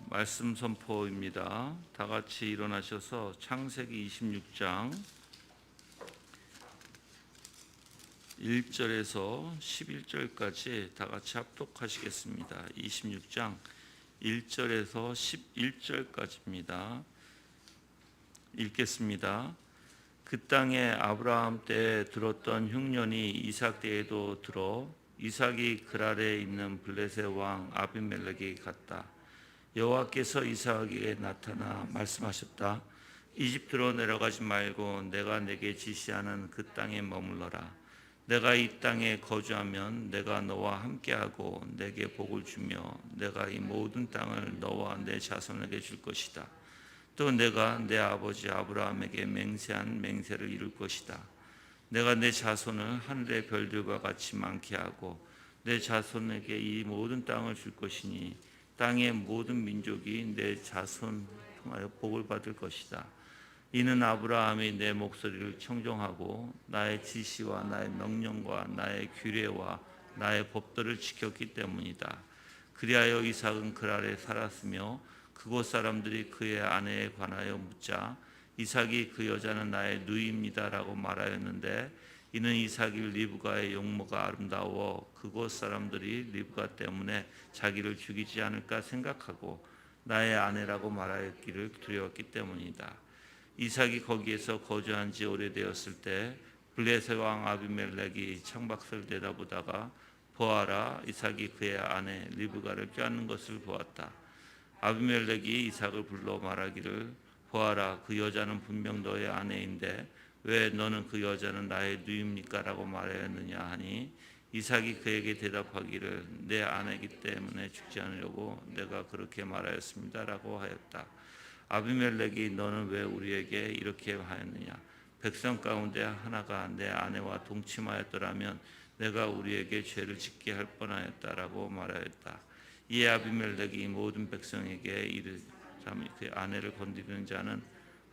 말씀 선포입니다. 다 같이 일어나셔서 창세기 26장 1절에서 11절까지 다 같이 합독하시겠습니다. 26장 1절에서 11절까지입니다. 읽겠습니다. 그 땅에 아브라함 때에 들었던 흉년이 이삭 때에도 들어 이삭이 그랄에 있는 블레셋 왕 아비멜렉에게 갔다. 여호와께서 이삭에게 나타나 말씀하셨다. 이집트로 내려가지 말고 내가 내게 지시하는 그 땅에 머물러라. 내가 이 땅에 거주하면 내가 너와 함께하고 내게 복을 주며 내가 이 모든 땅을 너와 내 자손에게 줄 것이다. 또 내가 내 아버지 아브라함에게 맹세한 맹세를 이룰 것이다. 내가 내 자손을 하늘의 별들과 같이 많게 하고 내 자손에게 이 모든 땅을 줄 것이니 땅의 모든 민족이 내 자손 통하여 복을 받을 것이다. 이는 아브라함이 내 목소리를 청종하고 나의 지시와 나의 명령과 나의 규례와 나의 법도를 지켰기 때문이다. 그리하여 이삭은 그랄에 살았으며 그곳 사람들이 그의 아내에 관하여 묻자 이삭이 그 여자는 나의 누이입니다라고 말하였는데 이는 이삭이 리브가의 용모가 아름다워 그곳 사람들이 리브가 때문에 자기를 죽이지 않을까 생각하고 나의 아내라고 말하였기를 두려웠기 때문이다. 이삭이 거기에서 거주한 지 오래되었을 때 블레셋 왕 아비멜렉이 창밖을 내다보다가 보아라, 이삭이 그의 아내 리브가를 꾀하는 것을 보았다. 아비멜렉이 이삭을 불러 말하기를 보아라, 그 여자는 분명 너의 아내인데 왜 너는 그 여자는 나의 누이입니까? 라고 말하였느냐 하니 이삭이 그에게 대답하기를 내 아내이기 때문에 죽지 않으려고 내가 그렇게 말하였습니다 라고 하였다. 아비멜렉이 너는 왜 우리에게 이렇게 하였느냐? 백성 가운데 하나가 내 아내와 동침하였더라면 내가 우리에게 죄를 짓게 할 뻔하였다라고 말하였다. 이에 아비멜렉이 모든 백성에게 이르되 그 아내를 건드리는 자는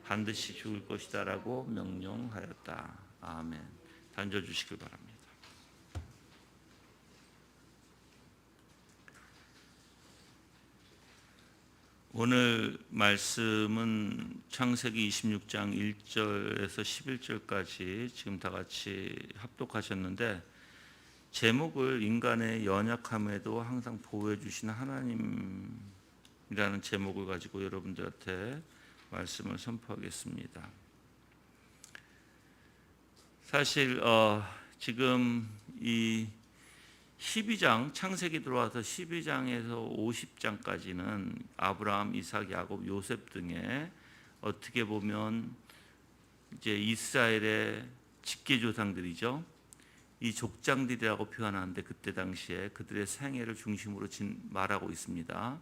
반드시 죽을 것이다라고 명령하였다. 아멘. 단져 주시길 바랍니다. 오늘 말씀은 창세기 26장 1절에서 11절까지 지금 다 같이 합독하셨는데 제목을 인간의 연약함에도 항상 보호해 주시는 하나님이라는 제목을 가지고 여러분들한테 말씀을 선포하겠습니다. 사실 지금 이 12장 창세기 들어와서 12장에서 50장까지는 아브라함, 이삭, 야곱, 요셉 등의 어떻게 보면 이제 이스라엘의 직계 조상들이죠. 이 족장들이라고 표현하는데 그때 당시에 그들의 생애를 중심으로 말하고 있습니다.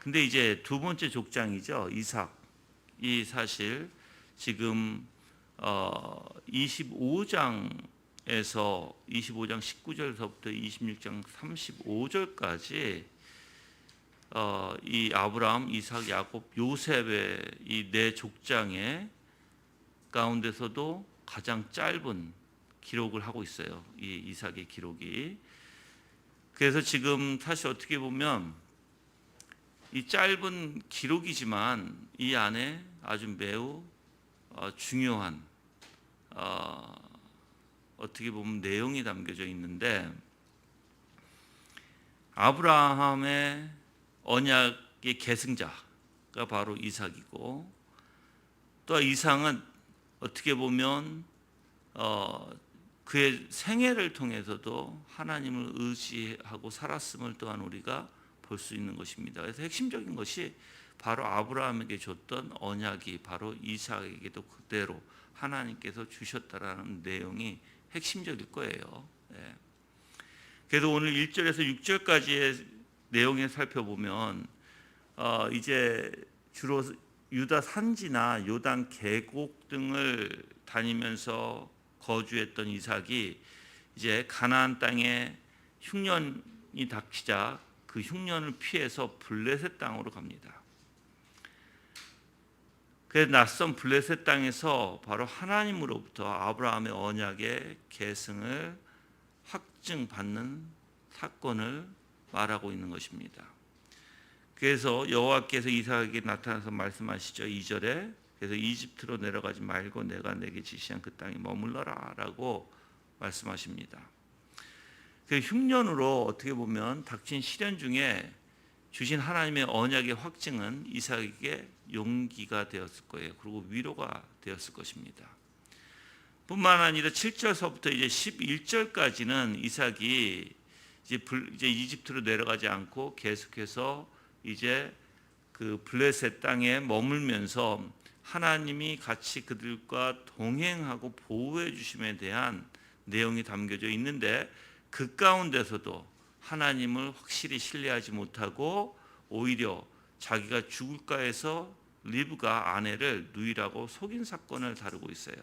근데 이제 두 번째 족장이죠. 이삭이 사실 지금 25장 25장 19절서부터 26장 35절까지 이 아브라함, 이삭, 야곱, 요셉의 이 네 족장의 가운데서도 가장 짧은 기록을 하고 있어요. 이 이삭의 기록이. 그래서 지금 사실 어떻게 보면 이 짧은 기록이지만 이 안에 아주 매우 중요한 어떻게 보면 내용이 담겨져 있는데 아브라함의 언약의 계승자가 바로 이삭이고 또 이삭은 어떻게 보면 그의 생애를 통해서도 하나님을 의지하고 살았음을 또한 우리가 볼 수 있는 것입니다. 그래서 핵심적인 것이 바로 아브라함에게 줬던 언약이 바로 이삭에게도 그대로 하나님께서 주셨다라는 내용이 핵심적일 거예요. 예. 그래서 오늘 1절에서 6절까지의 내용에 살펴보면 이제 주로 유다 산지나 요단 계곡 등을 다니면서 거주했던 이삭이 이제 가나안 땅에 흉년이 닥치자 그 흉년을 피해서 블레셋 땅으로 갑니다. 그 낯선 블레셋 땅에서 바로 하나님으로부터 아브라함의 언약의 계승을 확증받는 사건을 말하고 있는 것입니다. 그래서 여호와께서 이삭에게 나타나서 말씀하시죠. 2절에 그래서 이집트로 내려가지 말고 내가 내게 지시한 그 땅에 머물러라라고 말씀하십니다. 그 흉년으로 어떻게 보면 닥친 시련 중에 주신 하나님의 언약의 확증은 이삭에게 용기가 되었을 거예요. 그리고 위로가 되었을 것입니다. 뿐만 아니라 7절서부터 이제 11절까지는 이삭이 이제 이집트로 내려가지 않고 계속해서 이제 그 블레셋 땅에 머물면서 하나님이 같이 그들과 동행하고 보호해 주심에 대한 내용이 담겨져 있는데 그 가운데서도 하나님을 확실히 신뢰하지 못하고 오히려 자기가 죽을까 해서 리브가 아내를 누이라고 속인 사건을 다루고 있어요.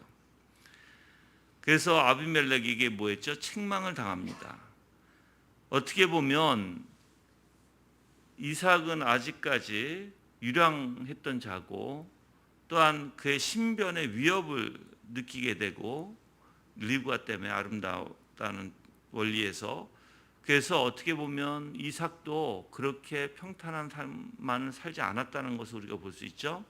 그래서 아비멜렉에게 뭐했죠? 책망을 당합니다. 어떻게 보면 이삭은 아직까지 유량했던 자고 또한 그의 신변의 위협을 느끼게 되고 리브가 때문에 아름다웠다는 원리에서 그래서 어떻게 보면 이삭도 그렇게 평탄한 삶만을 살지 않았다는 것을 우리가 볼 수 있죠.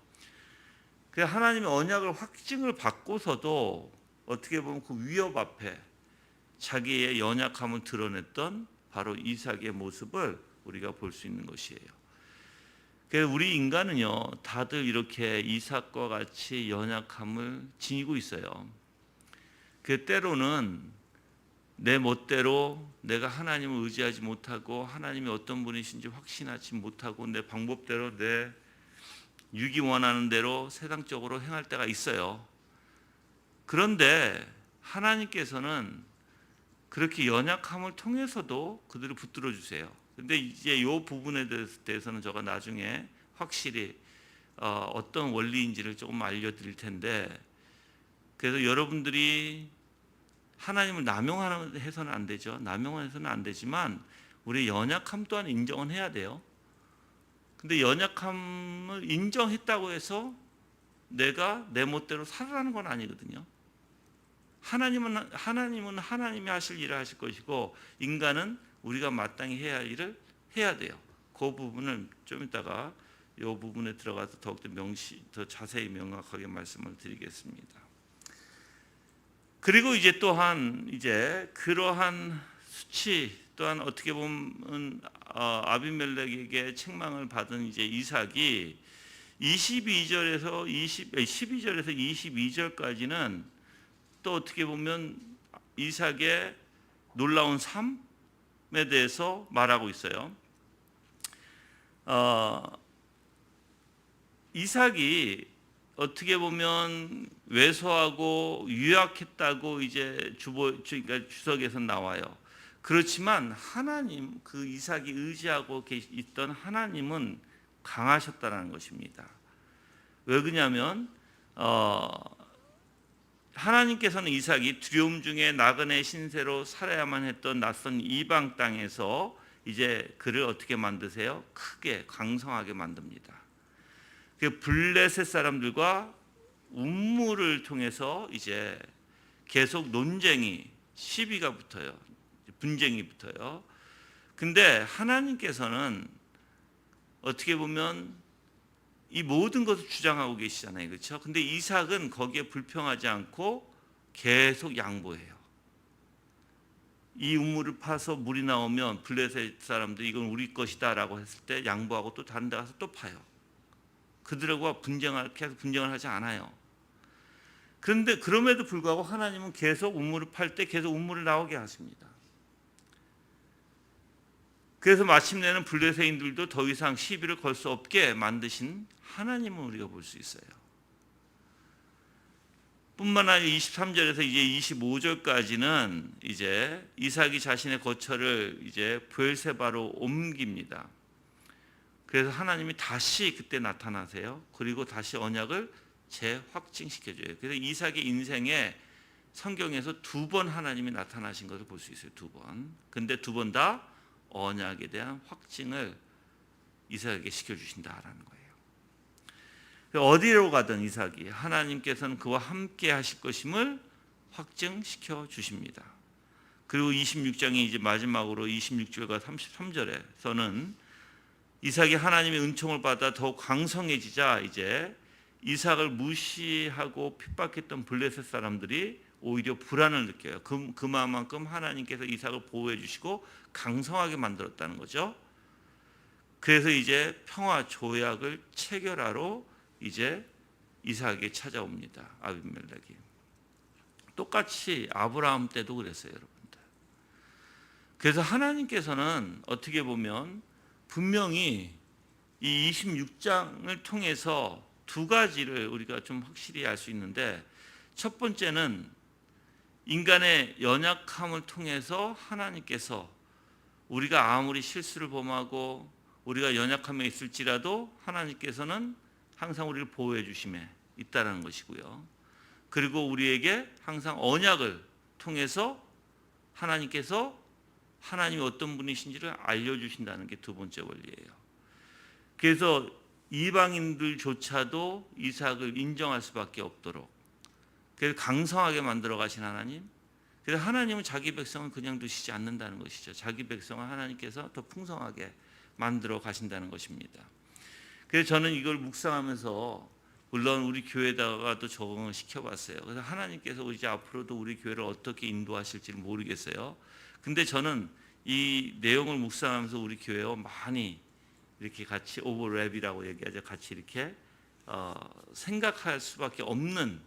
그 하나님의 언약을 확증을 받고서도 어떻게 보면 그 위협 앞에 자기의 연약함을 드러냈던 바로 이삭의 모습을 우리가 볼 수 있는 것이에요. 우리 인간은요, 다들 이렇게 이삭과 같이 연약함을 지니고 있어요. 때로는 내 멋대로 내가 하나님을 의지하지 못하고 하나님이 어떤 분이신지 확신하지 못하고 내 방법대로 내 육이 원하는 대로 세상적으로 행할 때가 있어요. 그런데 하나님께서는 그렇게 연약함을 통해서도 그들을 붙들어 주세요. 근데 이제 이 부분에 대해서는 제가 나중에 확실히 어떤 원리인지를 조금 알려드릴 텐데, 그래서 여러분들이 하나님을 남용해서는 안 되죠. 남용해서는 안 되지만 우리의 연약함 또한 인정은 해야 돼요. 근데 연약함을 인정했다고 해서 내가 내 멋대로 살아라는 건 아니거든요. 하나님은 하나님이 하실 일을 하실 것이고 인간은 우리가 마땅히 해야 할 일을 해야 돼요. 그 부분을 좀 이따가 이 부분에 들어가서 더욱더 더 자세히 명확하게 말씀을 드리겠습니다. 그리고 이제 또한 이제 그러한 수치 또한 어떻게 보면 아비멜렉에게 책망을 받은 이제 이삭이 12절에서 22절까지는 또 어떻게 보면 이삭의 놀라운 삶에 대해서 말하고 있어요. 이삭이 어떻게 보면 왜소하고 유약했다고 이제 그러니까 주석에서 나와요. 그렇지만 하나님, 그 이삭이 의지하고 있던 하나님은 강하셨다는 것입니다. 왜 그러냐면 하나님께서는 이삭이 두려움 중에 나그네 신세로 살아야만 했던 낯선 이방 땅에서 이제 그를 어떻게 만드세요? 크게 강성하게 만듭니다. 그 블레셋 사람들과 운무를 통해서 이제 계속 논쟁이 시비가 붙어요. 분쟁이 붙어요. 근데 하나님께서는 어떻게 보면 이 모든 것을 주장하고 계시잖아요. 그렇죠? 근데 이삭은 거기에 불평하지 않고 계속 양보해요. 이 우물을 파서 물이 나오면 블레셋 사람들이 이건 우리 것이다라고 했을 때 양보하고 또 다른 데 가서 또 파요. 그들과 계속 분쟁을 하지 않아요. 그런데 그럼에도 불구하고 하나님은 계속 우물을 팔 때 계속 우물을 나오게 하십니다. 그래서 마침내는 블레셋인들도 더 이상 시비를 걸 수 없게 만드신 하나님을 우리가 볼 수 있어요. 뿐만 아니라 23절에서 이제 25절까지는 이제 이삭이 자신의 거처를 이제 브엘세바로 옮깁니다. 그래서 하나님이 다시 그때 나타나세요. 그리고 다시 언약을 재확증시켜줘요. 그래서 이삭의 인생에 성경에서 2번 하나님이 나타나신 것을 볼 수 있어요. 2번. 근데 2번 다 언약에 대한 확증을 이삭에게 시켜주신다라는 거예요. 어디로 가든 이삭이 하나님께서는 그와 함께 하실 것임을 확증시켜 주십니다. 그리고 26장이 이제 마지막으로 26절과 33절에서는 이삭이 하나님의 은총을 받아 더욱 강성해지자 이제 이삭을 무시하고 핍박했던 블레셋 사람들이 오히려 불안을 느껴요. 그만큼 하나님께서 이삭을 보호해 주시고 강성하게 만들었다는 거죠. 그래서 이제 평화 조약을 체결하러 이제 이삭에게 찾아옵니다. 아비멜렉이. 똑같이 아브라함 때도 그랬어요, 여러분들. 그래서 하나님께서는 어떻게 보면 분명히 이 26장을 통해서 두 가지를 우리가 좀 확실히 알 수 있는데, 첫 번째는 인간의 연약함을 통해서 하나님께서 우리가 아무리 실수를 범하고 우리가 연약함에 있을지라도 하나님께서는 항상 우리를 보호해 주심에 있다는 것이고요. 그리고 우리에게 항상 언약을 통해서 하나님께서 하나님이 어떤 분이신지를 알려주신다는 게 두 번째 원리예요. 그래서 이방인들조차도 이삭을 인정할 수밖에 없도록, 그래서 강성하게 만들어 가신 하나님, 그래서 하나님은 자기 백성을 그냥 두시지 않는다는 것이죠. 자기 백성을 하나님께서 더 풍성하게 만들어 가신다는 것입니다. 그래서 저는 이걸 묵상하면서 물론 우리 교회에다가도 적응을 시켜봤어요. 그래서 하나님께서 이제 앞으로도 우리 교회를 어떻게 인도하실지 모르겠어요. 근데 저는 이 내용을 묵상하면서 우리 교회와 많이 이렇게 같이 오버랩이라고 얘기하죠. 같이 이렇게 생각할 수밖에 없는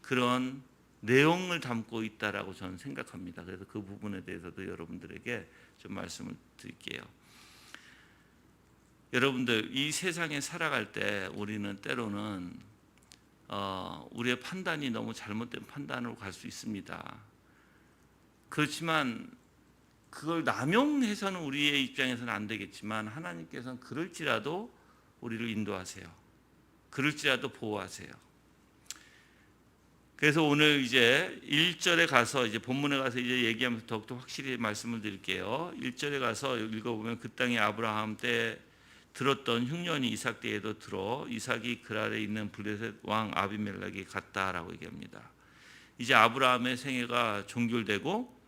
그런 내용을 담고 있다라고 저는 생각합니다. 그래서 그 부분에 대해서도 여러분들에게 좀 말씀을 드릴게요. 여러분들, 이 세상에 살아갈 때 우리는 때로는 우리의 판단이 너무 잘못된 판단으로 갈 수 있습니다. 그렇지만 그걸 남용해서는 우리의 입장에서는 안 되겠지만 하나님께서는 그럴지라도 우리를 인도하세요. 그럴지라도 보호하세요. 그래서 오늘 이제 1절에 가서 이제 본문에 가서 이제 얘기하면서 더욱더 확실히 말씀을 드릴게요. 1절에 가서 읽어보면 그 땅에 아브라함 때 들었던 흉년이 이삭 때에도 들어 이삭이 그랄에 있는 블레셋 왕 아비멜렉이 갔다라고 얘기합니다. 이제 아브라함의 생애가 종결되고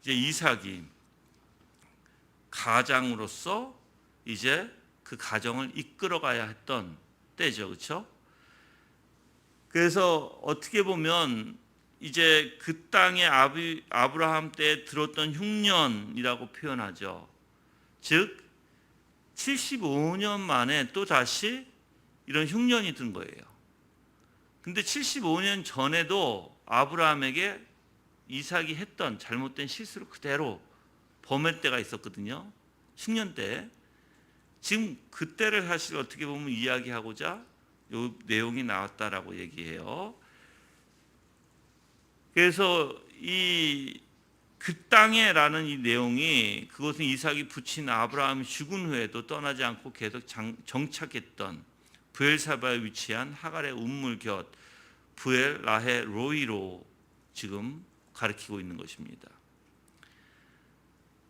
이제 이삭이 가장으로서 이제 그 가정을 이끌어가야 했던 때죠, 그렇죠? 그래서 어떻게 보면 이제 그 땅에 아브라함 때 들었던 흉년이라고 표현하죠. 즉 75년 만에 또 다시 이런 흉년이 든 거예요. 근데 75년 전에도 아브라함에게 이삭이 했던 잘못된 실수를 그대로 범할 때가 있었거든요. 흉년 때. 지금 그때를 사실 어떻게 보면 이야기하고자 이 내용이 나왔다라고 얘기해요. 그래서 그 땅에라는 이 내용이 그것은 이삭이 붙인 아브라함이 죽은 후에도 떠나지 않고 계속 정착했던 브엘사바에 위치한 하갈의 운물 곁 브엘 라헤 로이로 지금 가리키고 있는 것입니다.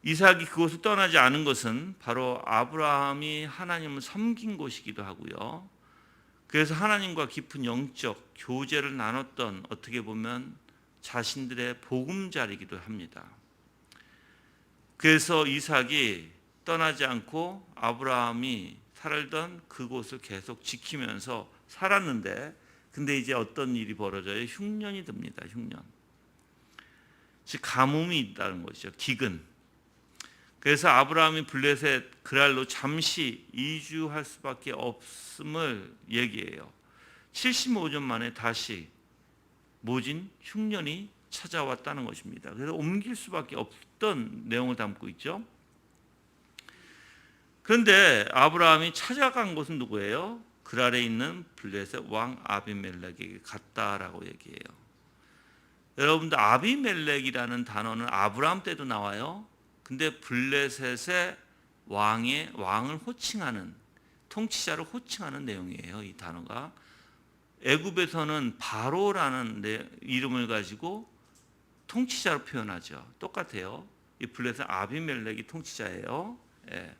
이삭이 그곳을 떠나지 않은 것은 바로 아브라함이 하나님을 섬긴 곳이기도 하고요. 그래서 하나님과 깊은 영적 교제를 나눴던 어떻게 보면 자신들의 보금자리이기도 합니다. 그래서 이삭이 떠나지 않고 아브라함이 살던 그곳을 계속 지키면서 살았는데, 근데 이제 어떤 일이 벌어져요? 흉년이 듭니다. 흉년. 즉 가뭄이 있다는 것이죠. 기근. 그래서 아브라함이 블레셋 그랄로 잠시 이주할 수밖에 없음을 얘기해요. 75년 만에 다시 모진 흉년이 찾아왔다는 것입니다. 그래서 옮길 수밖에 없던 내용을 담고 있죠. 그런데 아브라함이 찾아간 곳은 누구예요? 그랄에 있는 블레셋 왕 아비멜렉에게 갔다라고 얘기해요. 여러분들, 아비멜렉이라는 단어는 아브라함 때도 나와요. 근데 블레셋의 왕을 호칭하는, 통치자를 호칭하는 내용이에요. 이 단어가 애굽에서는 바로라는 이름을 가지고 통치자로 표현하죠. 똑같아요. 이 블레셋 아비멜렉이 통치자예요. 예.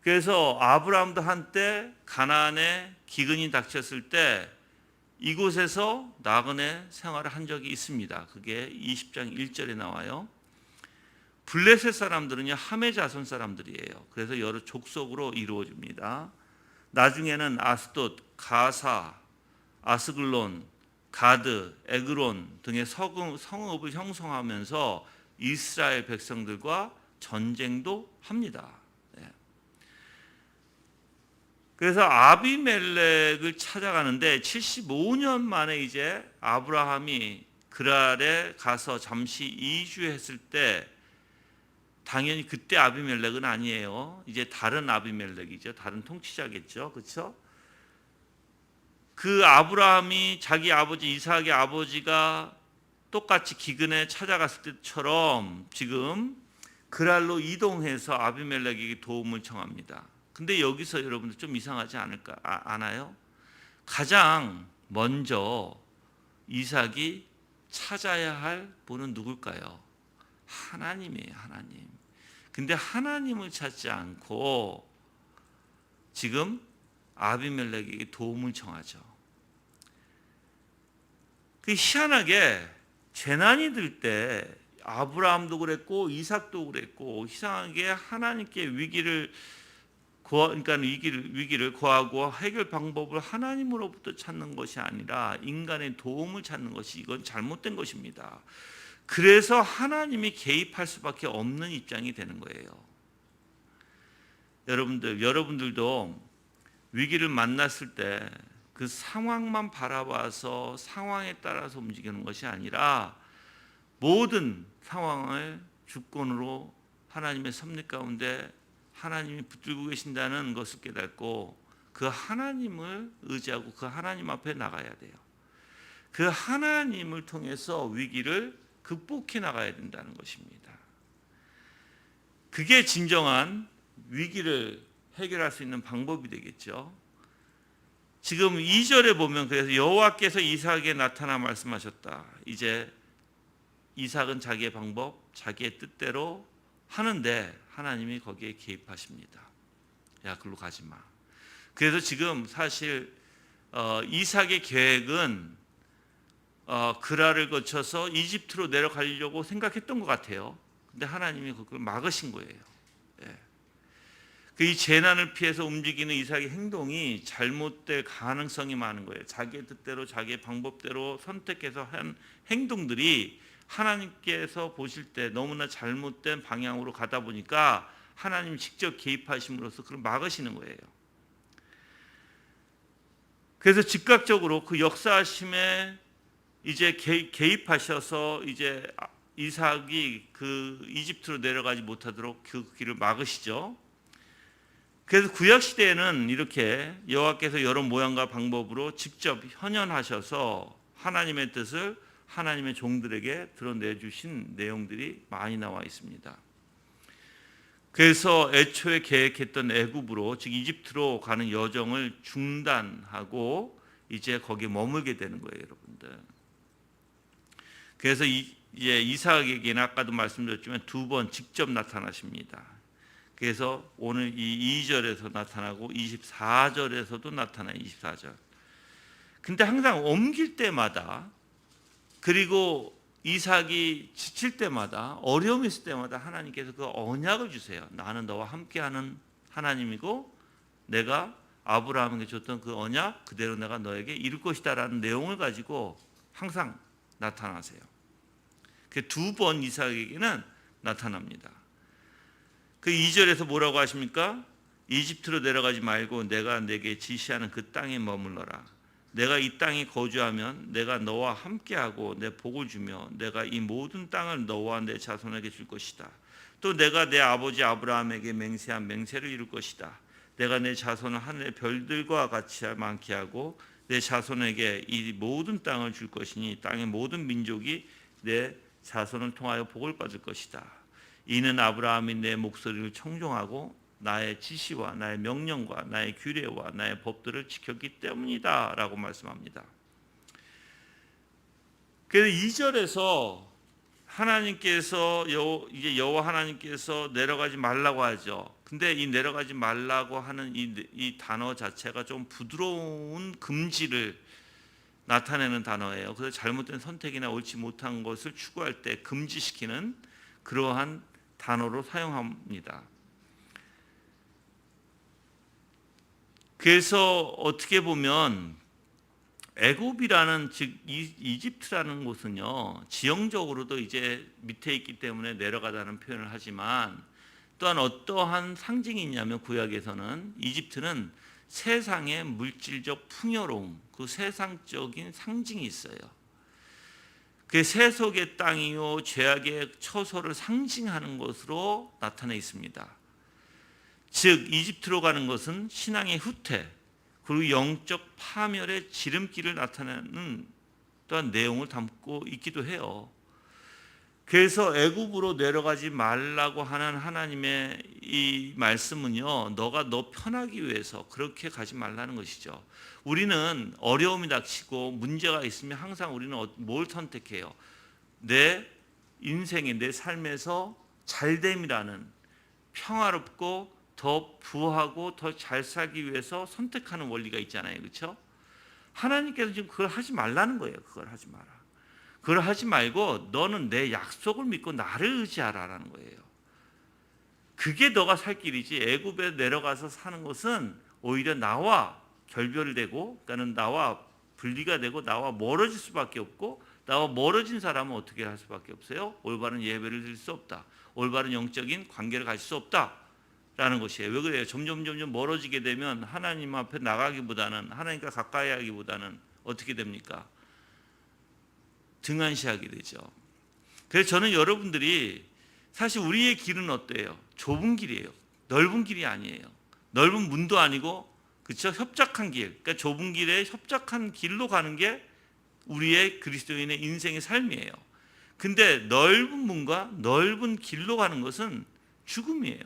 그래서 아브라함도 한때 가나안에 기근이 닥쳤을 때 이곳에서 나그네 생활을 한 적이 있습니다. 그게 20장 1절에 나와요. 블레셋 사람들은요 함의 자손 사람들이에요. 그래서 여러 족속으로 이루어집니다. 나중에는 아스돗, 가사, 아스글론, 가드, 에그론 등의 성읍을 형성하면서 이스라엘 백성들과 전쟁도 합니다. 그래서 아비멜렉을 찾아가는데 75년 만에 이제 아브라함이 그랄에 가서 잠시 이주했을 때 당연히 그때 아비멜렉은 아니에요. 이제 다른 아비멜렉이죠. 다른 통치자겠죠. 그렇죠? 그 아브라함이 자기 아버지 이삭의 아버지가 똑같이 기근에 찾아갔을 때처럼 지금 그랄로 이동해서 아비멜렉에게 도움을 청합니다. 근데 여기서 여러분들 좀 이상하지 않아요? 가장 먼저 이삭이 찾아야 할 분은 누굴까요? 하나님이에요. 하나님. 근데 하나님을 찾지 않고 지금 아비멜렉에게 도움을 청하죠. 그 희한하게 재난이 들 때 아브라함도 그랬고 이삭도 그랬고 이상하게 하나님께 위기를 구하고 해결 방법을 하나님으로부터 찾는 것이 아니라 인간의 도움을 찾는 것이 이건 잘못된 것입니다. 그래서 하나님이 개입할 수밖에 없는 입장이 되는 거예요. 여러분들도 위기를 만났을 때 그 상황만 바라봐서 상황에 따라서 움직이는 것이 아니라 모든 상황을 주권으로 하나님의 섭리 가운데 하나님이 붙들고 계신다는 것을 깨닫고 그 하나님을 의지하고 그 하나님 앞에 나가야 돼요. 그 하나님을 통해서 위기를 극복해 나가야 된다는 것입니다. 그게 진정한 위기를 해결할 수 있는 방법이 되겠죠. 지금 2절에 보면 그래서 여호와께서 이삭에게 나타나 말씀하셨다. 이제 이삭은 자기의 방법, 자기의 뜻대로 하는데 하나님이 거기에 개입하십니다. 야, 글로 가지 마. 그래서 지금 사실 이삭의 계획은 그랄을 거쳐서 이집트로 내려가려고 생각했던 것 같아요. 근데 하나님이 그걸 막으신 거예요. 이 재난을 피해서 움직이는 이삭의 행동이 잘못될 가능성이 많은 거예요. 자기의 뜻대로 자기의 방법대로 선택해서 한 행동들이 하나님께서 보실 때 너무나 잘못된 방향으로 가다 보니까 하나님 직접 개입하심으로써 그걸 막으시는 거예요. 그래서 즉각적으로 그 역사하심에 이제 개입하셔서 이제 이삭이 그 이집트로 내려가지 못하도록 그 길을 막으시죠. 그래서 구약 시대에는 이렇게 여호와께서 여러 모양과 방법으로 직접 현현하셔서 하나님의 뜻을 하나님의 종들에게 드러내 주신 내용들이 많이 나와 있습니다. 그래서 애초에 계획했던 애굽으로 즉 이집트로 가는 여정을 중단하고 이제 거기에 머물게 되는 거예요, 여러분들. 그래서 이제 이삭에게는 아까도 말씀드렸지만 두 번 직접 나타나십니다. 그래서 오늘 이 2절에서 나타나고 24절에서도 나타나요. 24절. 근데 항상 옮길 때마다 그리고 이삭이 지칠 때마다 어려움이 있을 때마다 하나님께서 그 언약을 주세요. 나는 너와 함께하는 하나님이고 내가 아브라함에게 줬던 그 언약 그대로 내가 너에게 이룰 것이다 라는 내용을 가지고 항상 나타나세요. 그 두 번 이삭에게는 나타납니다. 그 2절에서 뭐라고 하십니까? 이집트로 내려가지 말고 내가 내게 지시하는 그 땅에 머물러라. 내가 이 땅에 거주하면 내가 너와 함께하고 내 복을 주며 내가 이 모든 땅을 너와 내 자손에게 줄 것이다. 또 내가 내 아버지 아브라함에게 맹세한 맹세를 이룰 것이다. 내가 내 자손을 하늘의 별들과 같이 많게 하고 내 자손에게 이 모든 땅을 줄 것이니 땅의 모든 민족이 내 자손을 통하여 복을 받을 것이다. 이는 아브라함이 내 목소리를 청종하고 나의 지시와 나의 명령과 나의 규례와 나의 법들을 지켰기 때문이다 라고 말씀합니다. 그래서 2절에서 하나님께서 이제 여호와 하나님께서 내려가지 말라고 하죠. 근데 이 내려가지 말라고 하는 이 단어 자체가 좀 부드러운 금지를 나타내는 단어예요. 그래서 잘못된 선택이나 옳지 못한 것을 추구할 때 금지시키는 그러한 단어로 사용합니다. 그래서 어떻게 보면 애굽이라는 즉 이집트라는 곳은요, 지형적으로도 이제 밑에 있기 때문에 내려가다는 표현을 하지만 또한 어떠한 상징이 있냐면 구약에서는 이집트는 세상의 물질적 풍요로움, 그 세상적인 상징이 있어요. 그 세속의 땅이요 죄악의 처소를 상징하는 것으로 나타내 있습니다. 즉 이집트로 가는 것은 신앙의 후퇴 그리고 영적 파멸의 지름길을 나타내는 또한 내용을 담고 있기도 해요. 그래서 애굽으로 내려가지 말라고 하는 하나님의 이 말씀은요, 너가 너 편하기 위해서 그렇게 가지 말라는 것이죠. 우리는 어려움이 닥치고 문제가 있으면 항상 우리는 뭘 선택해요? 내 인생의 내 삶에서 잘됨이라는 평화롭고 더 부하고 더 잘 살기 위해서 선택하는 원리가 있잖아요. 그렇죠? 하나님께서 지금 그걸 하지 말라는 거예요. 그걸 하지 마라. 그걸 하지 말고 너는 내 약속을 믿고 나를 의지하라라는 거예요. 그게 너가 살 길이지 애굽에 내려가서 사는 것은 오히려 나와 결별되고 그러니까 나와 분리가 되고 나와 멀어질 수밖에 없고 나와 멀어진 사람은 어떻게 할 수밖에 없어요? 올바른 예배를 드릴 수 없다. 올바른 영적인 관계를 가질 수 없다라는 것이에요. 왜 그래요? 점점 멀어지게 되면 하나님 앞에 나가기보다는 하나님과 가까이 하기보다는 어떻게 됩니까? 등한시하게 되죠. 그래서 저는 여러분들이 사실 우리의 길은 어때요? 좁은 길이에요. 넓은 길이 아니에요. 넓은 문도 아니고 그렇죠? 협착한 길. 그러니까 좁은 길에 협착한 길로 가는 게 우리의 그리스도인의 인생의 삶이에요. 근데 넓은 문과 넓은 길로 가는 것은 죽음이에요.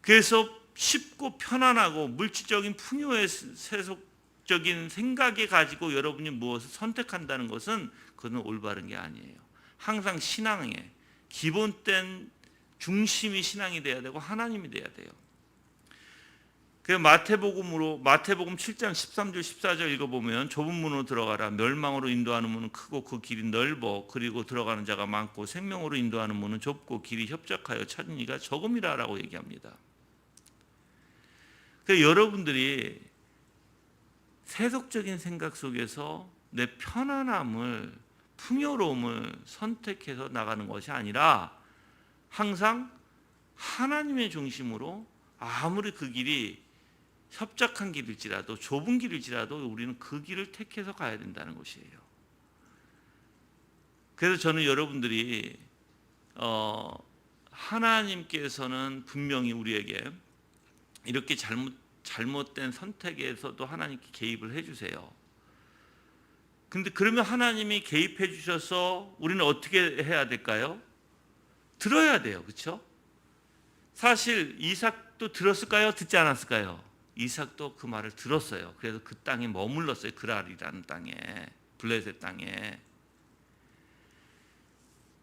그래서 쉽고 편안하고 물질적인 풍요의 세속적인 생각에 가지고 여러분이 무엇을 선택한다는 것은 그건 올바른 게 아니에요. 항상 신앙의 기본된 중심이 신앙이 돼야 되고 하나님이 돼야 돼요. 그 마태복음 7장 13절 14절 읽어보면 좁은 문으로 들어가라. 멸망으로 인도하는 문은 크고 그 길이 넓어 그리고 들어가는 자가 많고 생명으로 인도하는 문은 좁고 길이 협착하여 찾은 이가 적음이라라고 얘기합니다. 그래서 여러분들이 세속적인 생각 속에서 내 편안함을 풍요로움을 선택해서 나가는 것이 아니라 항상 하나님의 중심으로 아무리 그 길이 협착한 길일지라도 좁은 길일지라도 우리는 그 길을 택해서 가야 된다는 것이에요. 그래서 저는 여러분들이 하나님께서는 분명히 우리에게 이렇게 잘못된 선택에서도 하나님께 개입을 해주세요. 근데 그러면 하나님이 개입해 주셔서 우리는 어떻게 해야 될까요? 들어야 돼요. 그렇죠? 사실 이삭도 들었을까요? 듣지 않았을까요? 이삭도 그 말을 들었어요. 그래서 그 땅에 머물렀어요. 그랄이라는 땅에, 블레셋 땅에.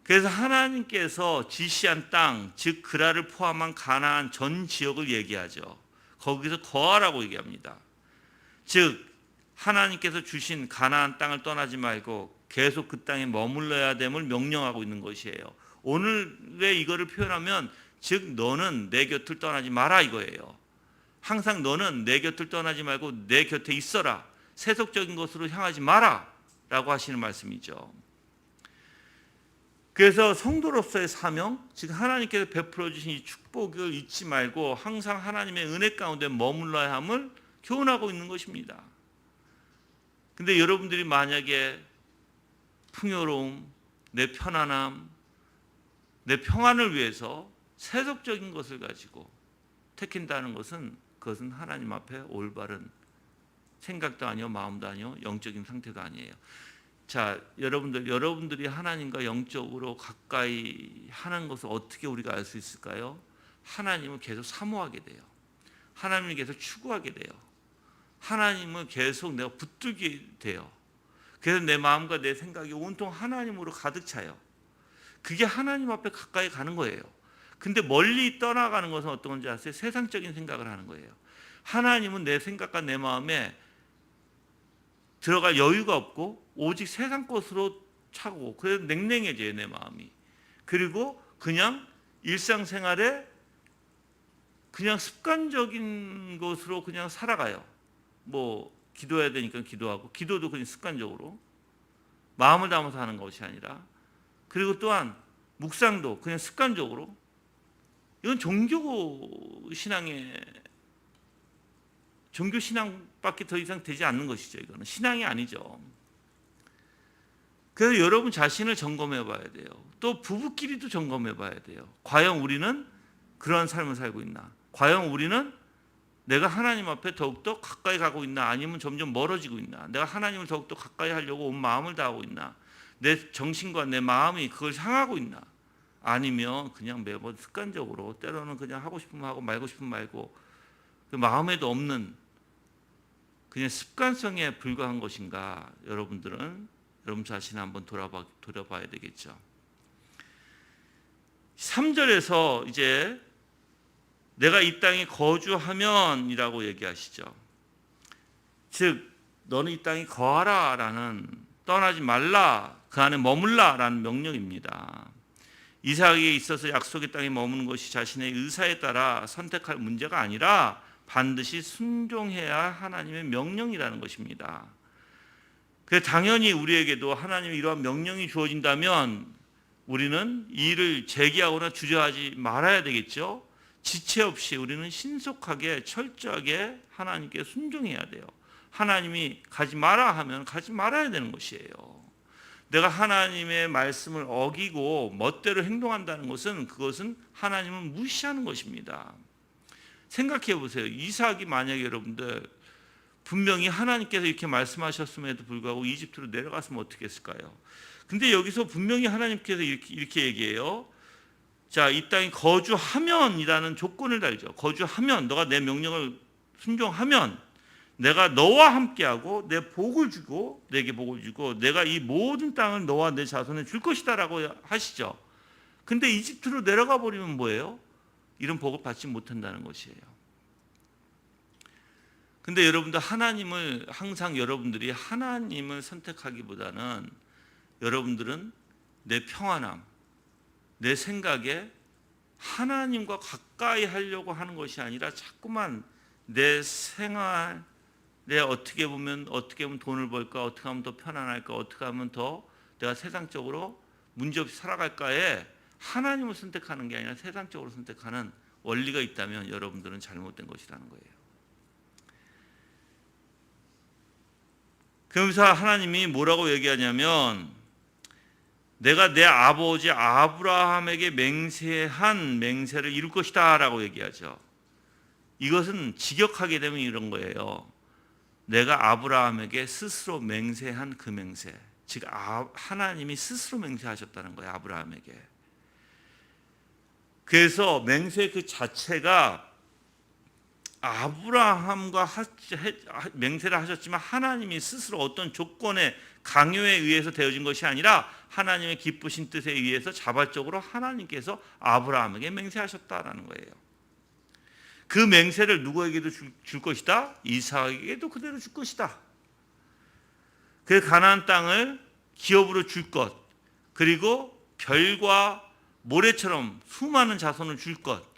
그래서 하나님께서 지시한 땅, 즉 그랄을 포함한 가나안 전 지역을 얘기하죠. 거기서 거하라고 얘기합니다. 즉 하나님께서 주신 가나안 땅을 떠나지 말고 계속 그 땅에 머물러야 됨을 명령하고 있는 것이에요. 오늘의 이거를 표현하면 즉 너는 내 곁을 떠나지 마라 이거예요. 항상 너는 내 곁을 떠나지 말고 내 곁에 있어라. 세속적인 것으로 향하지 마라 라고 하시는 말씀이죠. 그래서 성도로서의 사명, 즉 하나님께서 베풀어 주신 이 축복을 잊지 말고 항상 하나님의 은혜 가운데 머물러야 함을 교훈하고 있는 것입니다. 근데 여러분들이 만약에 풍요로움, 내 편안함, 내 평안을 위해서 세속적인 것을 가지고 택한다는 것은 그것은 하나님 앞에 올바른 생각도 아니요 마음도 아니요 영적인 상태도 아니에요. 자, 여러분들이 하나님과 영적으로 가까이 하는 것을 어떻게 우리가 알 수 있을까요? 하나님을 계속 사모하게 돼요. 하나님을 계속 추구하게 돼요. 하나님을 계속 내가 붙들게 돼요. 그래서 내 마음과 내 생각이 온통 하나님으로 가득 차요. 그게 하나님 앞에 가까이 가는 거예요. 근데 멀리 떠나가는 것은 어떤 건지 아세요? 세상적인 생각을 하는 거예요. 하나님은 내 생각과 내 마음에 들어갈 여유가 없고 오직 세상 것으로 차고 그래서 냉랭해져요 내 마음이. 그리고 그냥 일상생활에 그냥 습관적인 것으로 그냥 살아가요. 뭐 기도해야 되니까 기도하고, 기도도 그냥 습관적으로 마음을 담아서 하는 것이 아니라, 그리고 또한 묵상도 그냥 습관적으로. 이건 종교 신앙밖에 더 이상 되지 않는 것이죠. 이거는 신앙이 아니죠. 그래서 여러분 자신을 점검해 봐야 돼요. 또 부부끼리도 점검해 봐야 돼요. 과연 우리는 그러한 삶을 살고 있나? 과연 우리는 내가 하나님 앞에 더욱더 가까이 가고 있나? 아니면 점점 멀어지고 있나? 내가 하나님을 더욱더 가까이 하려고 온 마음을 다하고 있나? 내 정신과 내 마음이 그걸 향하고 있나? 아니면 그냥 매번 습관적으로, 때로는 그냥 하고 싶으면 하고 말고 싶으면 말고, 그 마음에도 없는 그냥 습관성에 불과한 것인가? 여러분 자신을 한번 돌아봐야 되겠죠. 3절에서 이제 내가 이 땅에 거주하면이라고 얘기하시죠. 즉 너는 이 땅에 거하라 라는, 떠나지 말라, 그 안에 머물라 라는 명령입니다. 이삭에게 있어서 약속의 땅에 머무는 것이 자신의 의사에 따라 선택할 문제가 아니라 반드시 순종해야 하나님의 명령이라는 것입니다. 그래서 당연히 우리에게도 하나님의 이러한 명령이 주어진다면 우리는 이 일을 제기하거나 주저하지 말아야 되겠죠. 지체 없이 우리는 신속하게 철저하게 하나님께 순종해야 돼요. 하나님이 가지 마라 하면 가지 말아야 되는 것이에요. 내가 하나님의 말씀을 어기고 멋대로 행동한다는 것은, 그것은 하나님을 무시하는 것입니다. 생각해 보세요. 이삭이 만약에 여러분들 분명히 하나님께서 이렇게 말씀하셨음에도 불구하고 이집트로 내려갔으면 어떻게 했을까요? 근데 여기서 분명히 하나님께서 이렇게 얘기해요. 자, 이 땅에 거주하면이라는 조건을 달죠. 거주하면, 너가 내 명령을 순종하면 내가 너와 함께하고 내 복을 주고, 내게 복을 주고, 내가 이 모든 땅을 너와 내 자손에 줄 것이다라고 하시죠. 근데 이집트로 내려가 버리면 뭐예요? 이런 복을 받지 못한다는 것이에요. 근데 여러분들, 하나님을 항상 여러분들이 하나님을 선택하기보다는 여러분들은 내 평안함, 내 생각에 하나님과 가까이 하려고 하는 것이 아니라 자꾸만 내 생활에 어떻게 보면 돈을 벌까, 어떻게 하면 더 편안할까, 어떻게 하면 더 내가 세상적으로 문제없이 살아갈까에 하나님을 선택하는 게 아니라 세상적으로 선택하는 원리가 있다면 여러분들은 잘못된 것이라는 거예요. 그러면서 하나님이 뭐라고 얘기하냐면, 내가 내 아버지 아브라함에게 맹세한 맹세를 이룰 것이다 라고 얘기하죠. 이것은 직역하게 되면 이런 거예요. 내가 아브라함에게 스스로 맹세한 그 맹세, 즉 하나님이 스스로 맹세하셨다는 거예요, 아브라함에게. 그래서 맹세 그 자체가 아브라함과 맹세를 하셨지만 하나님이 스스로 어떤 조건의 강요에 의해서 되어진 것이 아니라 하나님의 기쁘신 뜻에 의해서 자발적으로 하나님께서 아브라함에게 맹세하셨다라는 거예요. 그 맹세를 누구에게도 줄 것이다? 이삭에게도 그대로 줄 것이다. 그 가나안 땅을 기업으로 줄 것, 그리고 별과 모래처럼 수많은 자손을 줄 것,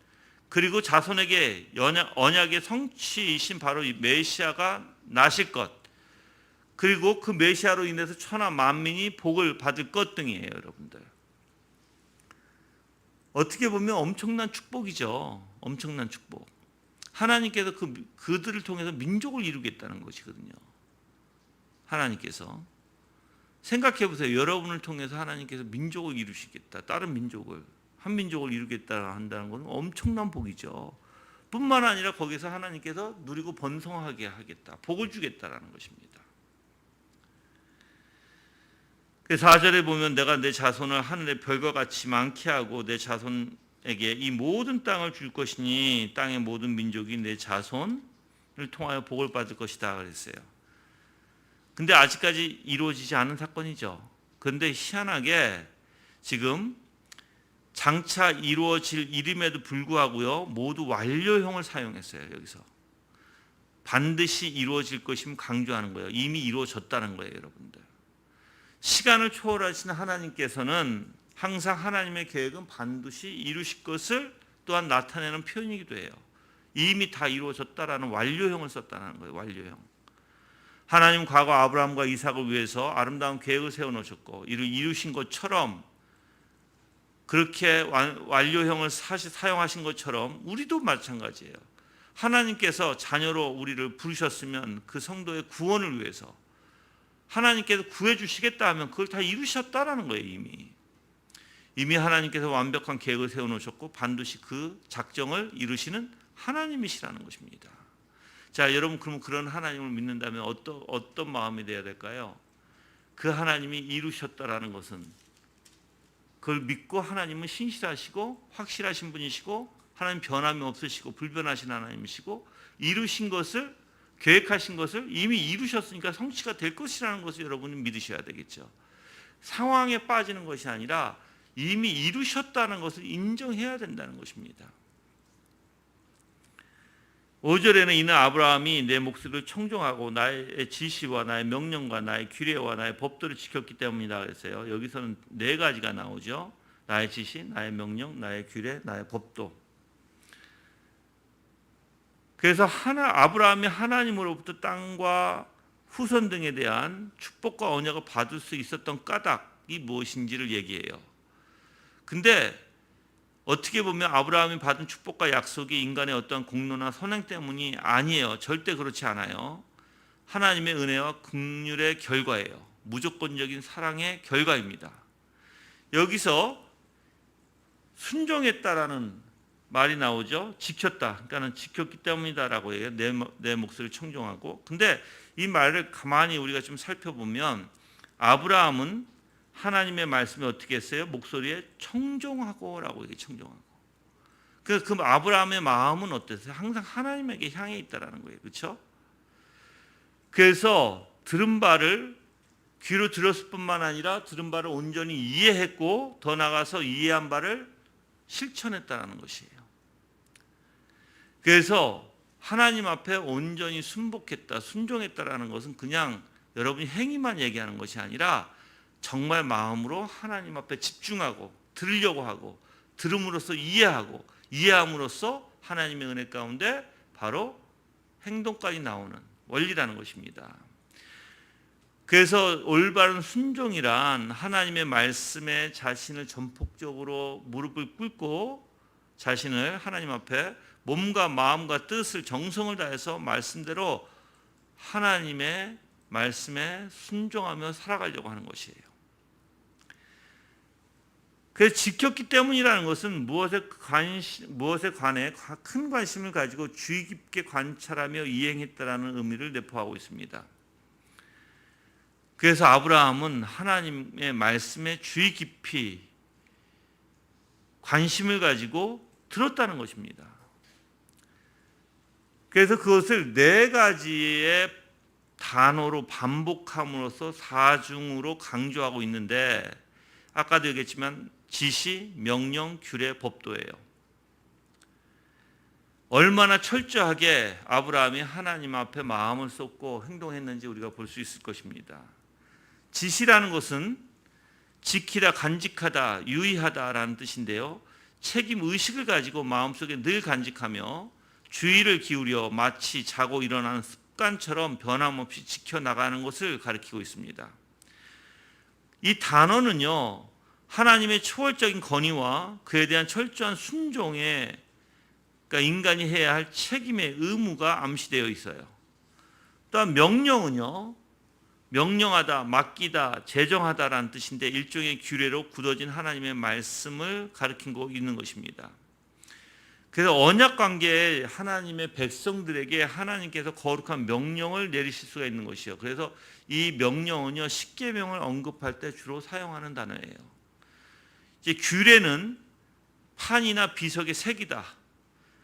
그리고 자손에게 언약의 성취이신 바로 이 메시아가 나실 것, 그리고 그 메시아로 인해서 천하 만민이 복을 받을 것 등이에요. 여러분들, 어떻게 보면 엄청난 축복이죠. 엄청난 축복. 하나님께서 그들을 통해서 민족을 이루겠다는 것이거든요. 하나님께서 생각해 보세요. 여러분을 통해서 하나님께서 민족을 이루시겠다, 다른 민족을, 한 민족을 이루겠다 한다는 것은 엄청난 복이죠. 뿐만 아니라 거기서 하나님께서 누리고 번성하게 하겠다, 복을 주겠다라는 것입니다. 그래서 4절에 보면, 내가 내 자손을 하늘의 별과 같이 많게 하고 내 자손에게 이 모든 땅을 줄 것이니 땅의 모든 민족이 내 자손을 통하여 복을 받을 것이다 그랬어요. 근데 아직까지 이루어지지 않은 사건이죠. 그런데 희한하게 지금 장차 이루어질 일임에도 불구하고요, 모두 완료형을 사용했어요. 여기서 반드시 이루어질 것임을 강조하는 거예요. 이미 이루어졌다는 거예요. 여러분들, 시간을 초월하신 하나님께서는 항상 하나님의 계획은 반드시 이루실 것을 또한 나타내는 표현이기도 해요. 이미 다 이루어졌다라는 완료형을 썼다는 거예요. 완료형. 하나님 과거 아브라함과 이삭을 위해서 아름다운 계획을 세워놓으셨고 이를 이루신 것처럼 그렇게 완료형을 사용하신 것처럼 우리도 마찬가지예요. 하나님께서 자녀로 우리를 부르셨으면 그 성도의 구원을 위해서 하나님께서 구해주시겠다 하면 그걸 다 이루셨다라는 거예요. 이미 하나님께서 완벽한 계획을 세워놓으셨고 반드시 그 작정을 이루시는 하나님이시라는 것입니다. 자, 여러분 그럼 그런 하나님을 믿는다면 어떤 마음이 되어야 될까요? 그 하나님이 이루셨다라는 것은 그걸 믿고 하나님은 신실하시고 확실하신 분이시고 하나님 변함이 없으시고 불변하신 하나님이시고 이루신 것을 계획하신 것을 이미 이루셨으니까 성취가 될 것이라는 것을 여러분이 믿으셔야 되겠죠. 상황에 빠지는 것이 아니라 이미 이루셨다는 것을 인정해야 된다는 것입니다. 5절에는 이는 아브라함이 내 목소리를 청종하고 나의 지시와 나의 명령과 나의 규례와 나의 법도를 지켰기 때문이다 그랬어요. 여기서는 네 가지가 나오죠. 나의 지시, 나의 명령, 나의 규례, 나의 법도. 그래서 아브라함이 하나님으로부터 땅과 후손 등에 대한 축복과 언약을 받을 수 있었던 까닭이 무엇인지를 얘기해요. 근데 어떻게 보면 아브라함이 받은 축복과 약속이 인간의 어떤 공로나 선행 때문이 아니에요. 절대 그렇지 않아요. 하나님의 은혜와 긍휼의 결과예요. 무조건적인 사랑의 결과입니다. 여기서 순종했다라는 말이 나오죠. 지켰다. 그러니까는 지켰기 때문이다라고 해요. 내 목소리를 청종하고. 근데 이 말을 가만히 우리가 좀 살펴보면 아브라함은 하나님의 말씀에 어떻게 했어요? 목소리에 청종하고라고 얘기 청종하고. 그 아브라함의 마음은 어땠어요? 항상 하나님에게 향해 있다라는 거예요. 그렇죠? 그래서 들은 바를 귀로 들었을 뿐만 아니라 들은 바를 온전히 이해했고 더 나아가서 이해한 바를 실천했다라는 것이에요. 그래서 하나님 앞에 온전히 순복했다, 순종했다라는 것은 그냥 여러분이 행위만 얘기하는 것이 아니라 정말 마음으로 하나님 앞에 집중하고 들으려고 하고 들음으로써 이해하고 이해함으로써 하나님의 은혜 가운데 바로 행동까지 나오는 원리라는 것입니다. 그래서 올바른 순종이란 하나님의 말씀에 자신을 전폭적으로 무릎을 꿇고 자신을 하나님 앞에 몸과 마음과 뜻을 정성을 다해서 말씀대로 하나님의 말씀에 순종하며 살아가려고 하는 것이에요. 그래서 지켰기 때문이라는 것은 무엇에 관해 큰 관심을 가지고 주의 깊게 관찰하며 이행했다라는 의미를 내포하고 있습니다. 그래서 아브라함은 하나님의 말씀에 주의 깊이 관심을 가지고 들었다는 것입니다. 그래서 그것을 네 가지의 단어로 반복함으로써 사중으로 강조하고 있는데 아까도 얘기했지만 지시, 명령, 규례, 법도예요. 얼마나 철저하게 아브라함이 하나님 앞에 마음을 쏟고 행동했는지 우리가 볼 수 있을 것입니다. 지시라는 것은 지키다, 간직하다, 유의하다라는 뜻인데요. 책임 의식을 가지고 마음속에 늘 간직하며 주의를 기울여 마치 자고 일어나는 습관처럼 변함없이 지켜나가는 것을 가리키고 있습니다. 이 단어는요, 하나님의 초월적인 권위와 그에 대한 철저한 순종에 그러니까 인간이 해야 할 책임의 의무가 암시되어 있어요. 또한 명령은요, 명령하다, 맡기다, 제정하다라는 뜻인데 일종의 규례로 굳어진 하나님의 말씀을 가리키고 있는 것입니다. 그래서 언약 관계에 하나님의 백성들에게 하나님께서 거룩한 명령을 내리실 수가 있는 것이요. 그래서 이 명령은요, 십계명을 언급할 때 주로 사용하는 단어예요. 이제 규례는 판이나 비석의 색이다.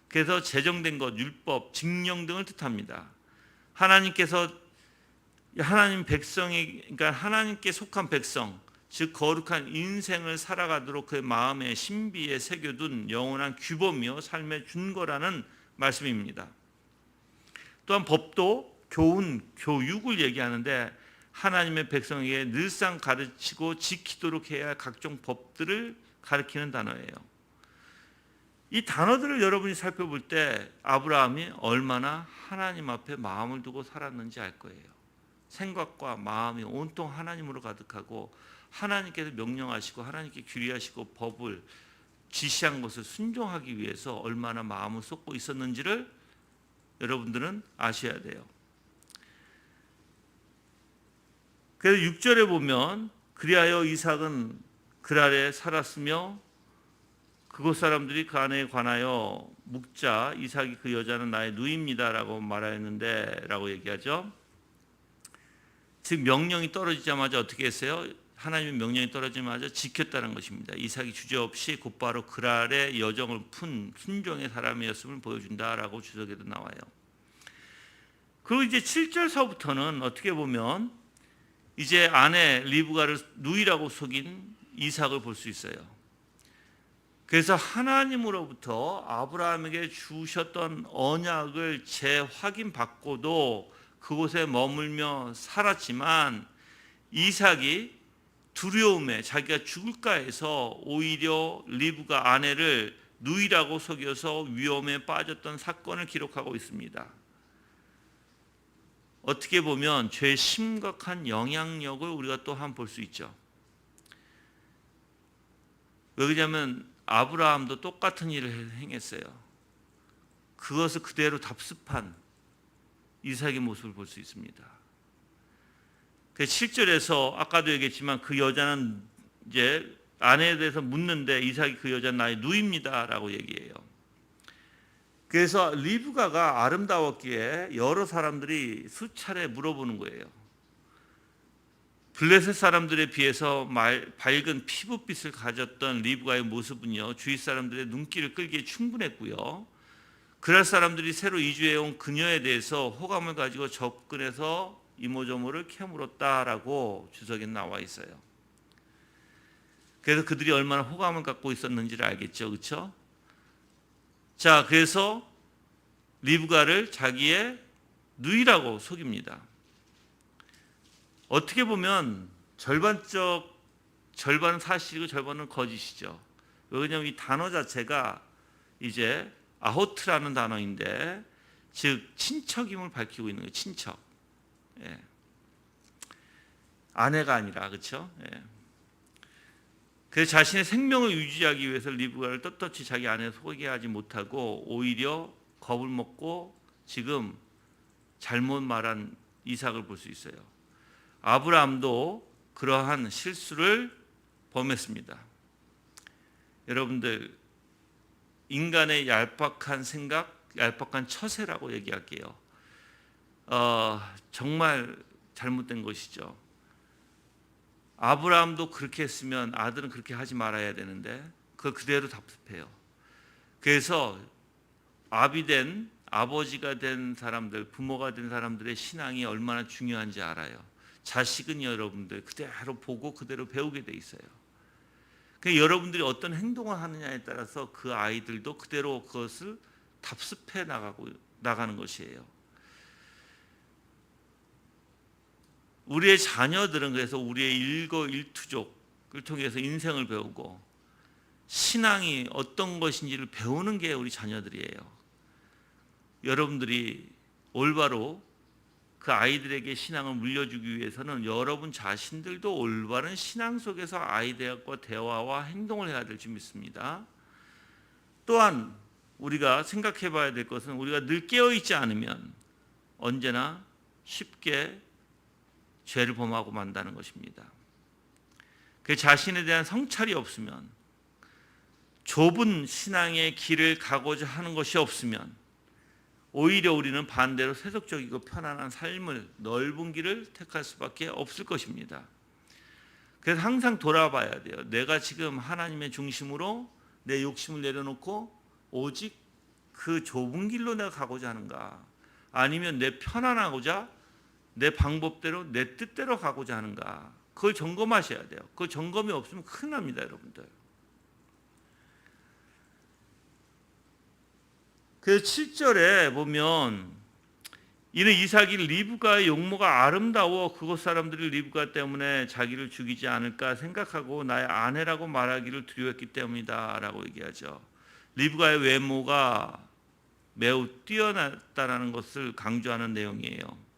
그래서 제정된 것, 율법, 징령 등을 뜻합니다. 하나님께서 하나님 백성이 그러니까 하나님께 속한 백성, 즉 거룩한 인생을 살아가도록 그의 마음의 신비에 새겨둔 영원한 규범이요 삶의 준거라는 말씀입니다. 또한 법도 교훈, 교육을 얘기하는데 하나님의 백성에게 늘상 가르치고 지키도록 해야 할 각종 법들을 가르치는 단어예요. 이 단어들을 여러분이 살펴볼 때 아브라함이 얼마나 하나님 앞에 마음을 두고 살았는지 알 거예요. 생각과 마음이 온통 하나님으로 가득하고 하나님께서 명령하시고 하나님께 규례하시고 법을 지시한 것을 순종하기 위해서 얼마나 마음을 쏟고 있었는지를 여러분들은 아셔야 돼요. 그래서 6절에 보면 그리하여 이삭은 그랄에 살았으며 그곳 사람들이 그 아내에 관하여 묵자 이삭이 그 여자는 나의 누이입니다 라고 말하였는데 라고 얘기하죠. 즉 명령이 떨어지자마자 어떻게 했어요? 하나님의 명령이 떨어지자마자 지켰다는 것입니다. 이삭이 주저없이 곧바로 그랄의 여정을 푼 순종의 사람이었음을 보여준다라고 주석에도 나와요. 그리고 이제 7절서부터는 어떻게 보면 이제 아내 리브가를 누이라고 속인 이삭을 볼 수 있어요. 그래서 하나님으로부터 아브라함에게 주셨던 언약을 재확인받고도 그곳에 머물며 살았지만 이삭이 두려움에 자기가 죽을까 해서 오히려 리브가 아내를 누이라고 속여서 위험에 빠졌던 사건을 기록하고 있습니다. 어떻게 보면 죄의 심각한 영향력을 우리가 또 한 번 볼 수 있죠. 왜냐하면 아브라함도 똑같은 일을 행했어요. 그것을 그대로 답습한 이삭의 모습을 볼 수 있습니다. 7절에서 아까도 얘기했지만 그 여자는 이제 아내에 대해서 묻는데 이삭이 그 여자는 나의 누이입니다 라고 얘기해요. 그래서 리브가가 아름다웠기에 여러 사람들이 수차례 물어보는 거예요. 블레셋 사람들에 비해서 밝은 피부빛을 가졌던 리브가의 모습은요, 주위 사람들의 눈길을 끌기에 충분했고요. 그럴 사람들이 새로 이주해온 그녀에 대해서 호감을 가지고 접근해서 이모저모를 캐물었다라고 주석에 나와 있어요. 그래서 그들이 얼마나 호감을 갖고 있었는지를 알겠죠, 그렇죠? 자, 그래서 리브가를 자기의 누이라고 속입니다. 어떻게 보면 절반은 사실이고 절반은 거짓이죠. 왜냐하면 이 단어 자체가 이제 아호트라는 단어인데, 즉 친척임을 밝히고 있는 거예요. 친척. 예. 아내가 아니라, 그렇죠? 예. 그래서 자신의 생명을 유지하기 위해서 리브가를 떳떳이 자기 아내에 소개하지 못하고 오히려 겁을 먹고 지금 잘못 말한 이삭을 볼 수 있어요. 아브라함도 그러한 실수를 범했습니다. 여러분들, 인간의 얄팍한 생각, 얄팍한 처세라고 얘기할게요. 정말 잘못된 것이죠. 아브라함도 그렇게 했으면 아들은 그렇게 하지 말아야 되는데 그걸 그대로 답습해요. 그래서 아버지가 된 사람들, 부모가 된 사람들의 신앙이 얼마나 중요한지 알아요. 자식은 여러분들 그대로 보고 그대로 배우게 돼 있어요. 그러니까 여러분들이 어떤 행동을 하느냐에 따라서 그 아이들도 그대로 그것을 답습해 나가는 것이에요. 우리의 자녀들은 그래서 우리의 일거일투족을 통해서 인생을 배우고 신앙이 어떤 것인지를 배우는 게 우리 자녀들이에요. 여러분들이 올바로 그 아이들에게 신앙을 물려주기 위해서는 여러분 자신들도 올바른 신앙 속에서 아이들과 대화와 행동을 해야 될 줄 믿습니다. 또한 우리가 생각해 봐야 될 것은 우리가 늘 깨어있지 않으면 언제나 쉽게 죄를 범하고 만다는 것입니다. 그 자신에 대한 성찰이 없으면, 좁은 신앙의 길을 가고자 하는 것이 없으면 오히려 우리는 반대로 세속적이고 편안한 삶을, 넓은 길을 택할 수밖에 없을 것입니다. 그래서 항상 돌아봐야 돼요. 내가 지금 하나님의 중심으로 내 욕심을 내려놓고 오직 그 좁은 길로 내가 가고자 하는가, 아니면 내 편안하고자 내 방법대로 내 뜻대로 가고자 하는가, 그걸 점검하셔야 돼요. 그 점검이 없으면 큰일 납니다, 여러분들. 그 7절에 보면 이는 이삭이 리브가의 용모가 아름다워 그곳 사람들이 리브가 때문에 자기를 죽이지 않을까 생각하고 나의 아내라고 말하기를 두려웠기 때문이다 라고 얘기하죠. 리브가의 외모가 매우 뛰어났다는 것을 강조하는 내용이에요.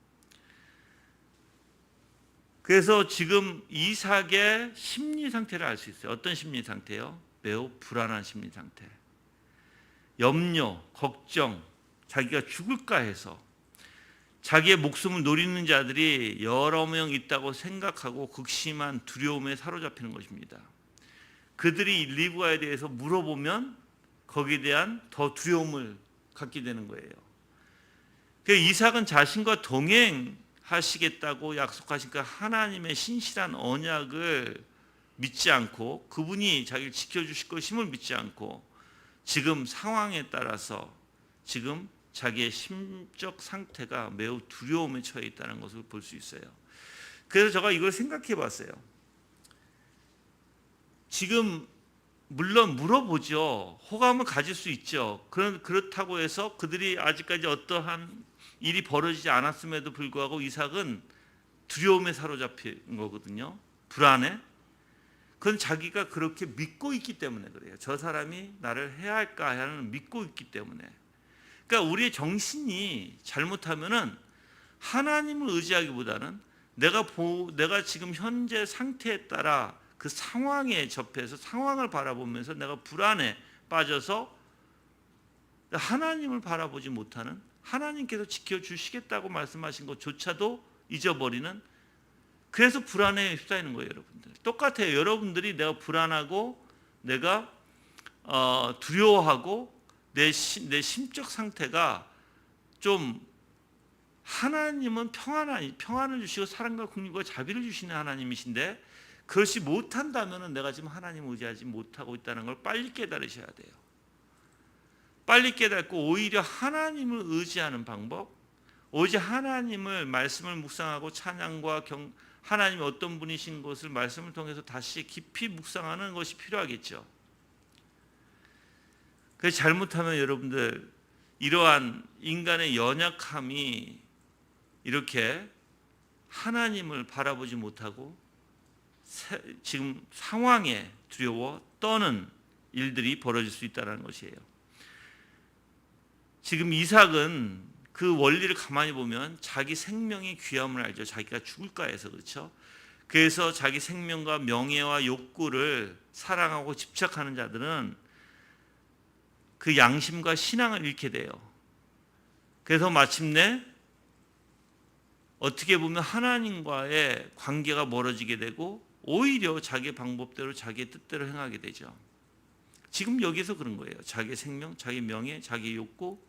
그래서 지금 이삭의 심리 상태를 알 수 있어요. 어떤 심리 상태요? 매우 불안한 심리 상태. 염려, 걱정, 자기가 죽을까 해서 자기의 목숨을 노리는 자들이 여러 명 있다고 생각하고 극심한 두려움에 사로잡히는 것입니다. 그들이 리브가에 대해서 물어보면 거기에 대한 더 두려움을 갖게 되는 거예요. 그래서 이삭은 자신과 동행하시겠다고 약속하신 그 하나님의 신실한 언약을 믿지 않고 그분이 자기를 지켜주실 것임을 믿지 않고 지금 상황에 따라서 지금 자기의 심적 상태가 매우 두려움에 처해 있다는 것을 볼 수 있어요. 그래서 제가 이걸 생각해 봤어요. 지금 물론 물어보죠. 호감을 가질 수 있죠. 그렇다고 해서 그들이 아직까지 어떠한 일이 벌어지지 않았음에도 불구하고 이삭은 두려움에 사로잡힌 거거든요. 불안해. 그건 자기가 그렇게 믿고 있기 때문에 그래요. 저 사람이 나를 해야 할까 하는 믿고 있기 때문에. 그러니까 우리의 정신이 잘못하면은 하나님을 의지하기보다는 내가 지금 현재 상태에 따라 그 상황에 접해서 상황을 바라보면서 내가 불안에 빠져서 하나님을 바라보지 못하는, 하나님께서 지켜주시겠다고 말씀하신 것조차도 잊어버리는, 그래서 불안에 휩싸이는 거예요. 여러분들 똑같아요. 여러분들이 내가 불안하고 내가 두려워하고 내 심적 상태가 좀, 하나님은 평안을 주시고 사랑과 긍휼과 자비를 주시는 하나님이신데 그것이 못한다면 내가 지금 하나님을 의지하지 못하고 있다는 걸 빨리 깨달으셔야 돼요. 빨리 깨닫고 오히려 하나님을 의지하는 방법, 오직 하나님을 말씀을 묵상하고 찬양과 하나님이 어떤 분이신 것을 말씀을 통해서 다시 깊이 묵상하는 것이 필요하겠죠. 그래서 잘못하면 여러분들 이러한 인간의 연약함이 이렇게 하나님을 바라보지 못하고 지금 상황에 두려워 떠는 일들이 벌어질 수 있다는 것이에요. 지금 이삭은 그 원리를 가만히 보면 자기 생명의 귀함을 알죠. 자기가 죽을까 해서. 그렇죠. 그래서 자기 생명과 명예와 욕구를 사랑하고 집착하는 자들은 그 양심과 신앙을 잃게 돼요. 그래서 마침내 어떻게 보면 하나님과의 관계가 멀어지게 되고 오히려 자기 방법대로 자기의 뜻대로 행하게 되죠. 지금 여기서 그런 거예요. 자기의 생명, 자기 명예, 자기 욕구,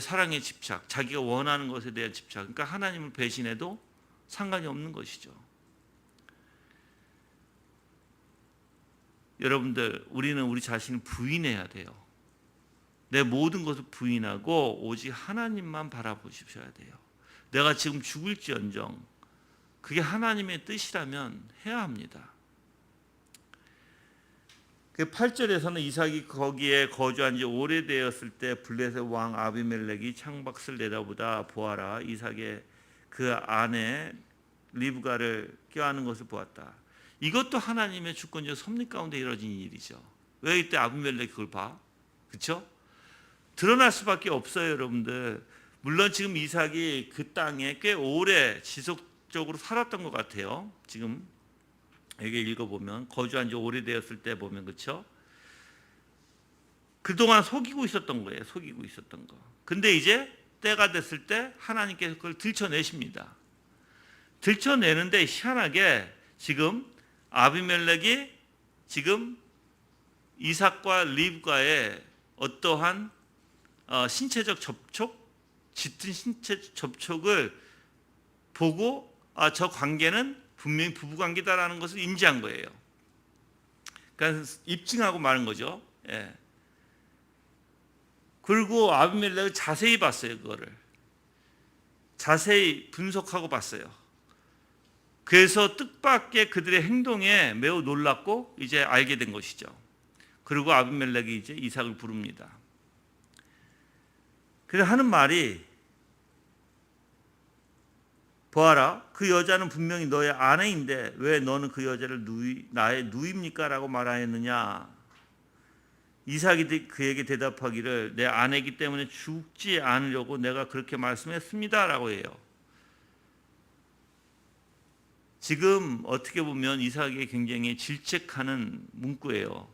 사랑의 집착, 자기가 원하는 것에 대한 집착. 그러니까 하나님을 배신해도 상관이 없는 것이죠. 여러분들, 우리는 우리 자신을 부인해야 돼요. 내 모든 것을 부인하고 오직 하나님만 바라보셔야 돼요. 내가 지금 죽을지언정 그게 하나님의 뜻이라면 해야 합니다. 그 8절에서는 이삭이 거기에 거주한 지 오래되었을 때 블레셋 왕 아비멜렉이 창밖을 내다보다 보아라, 이삭의 그 아내 리브가를 껴안는 것을 보았다. 이것도 하나님의 주권적 섭리 가운데 이루어진 일이죠. 왜 이때 아비멜렉이 그걸 봐? 그렇죠? 드러날 수밖에 없어요. 여러분들, 물론 지금 이삭이 그 땅에 꽤 오래 지속적으로 살았던 것 같아요. 지금 여기 읽어보면 거주한 지 오래되었을 때 보면, 그렇죠? 그동안 속이고 있었던 거예요. 속이고 있었던 거. 근데 이제 때가 됐을 때 하나님께서 그걸 들춰내십니다. 들춰내는데 희한하게 지금 아비멜렉이 지금 이삭과 리브가의 어떠한 신체적 접촉, 짙은 신체 접촉을 보고 저 관계는 분명히 부부관계다라는 것을 인지한 거예요. 그러니까 입증하고 마는 거죠. 예. 그리고 아비멜렉은 자세히 봤어요. 그거를 자세히 분석하고 봤어요. 그래서 뜻밖의 그들의 행동에 매우 놀랐고 이제 알게 된 것이죠. 그리고 아비멜렉이 이제 이삭을 부릅니다. 그래서 하는 말이 보아라, 그 여자는 분명히 너의 아내인데 왜 너는 그 여자를 나의 누이입니까? 라고 말하였느냐. 이삭이 그에게 대답하기를 내 아내이기 때문에 죽지 않으려고 내가 그렇게 말씀했습니다 라고 해요. 지금 어떻게 보면 이삭에게 굉장히 질책하는 문구예요.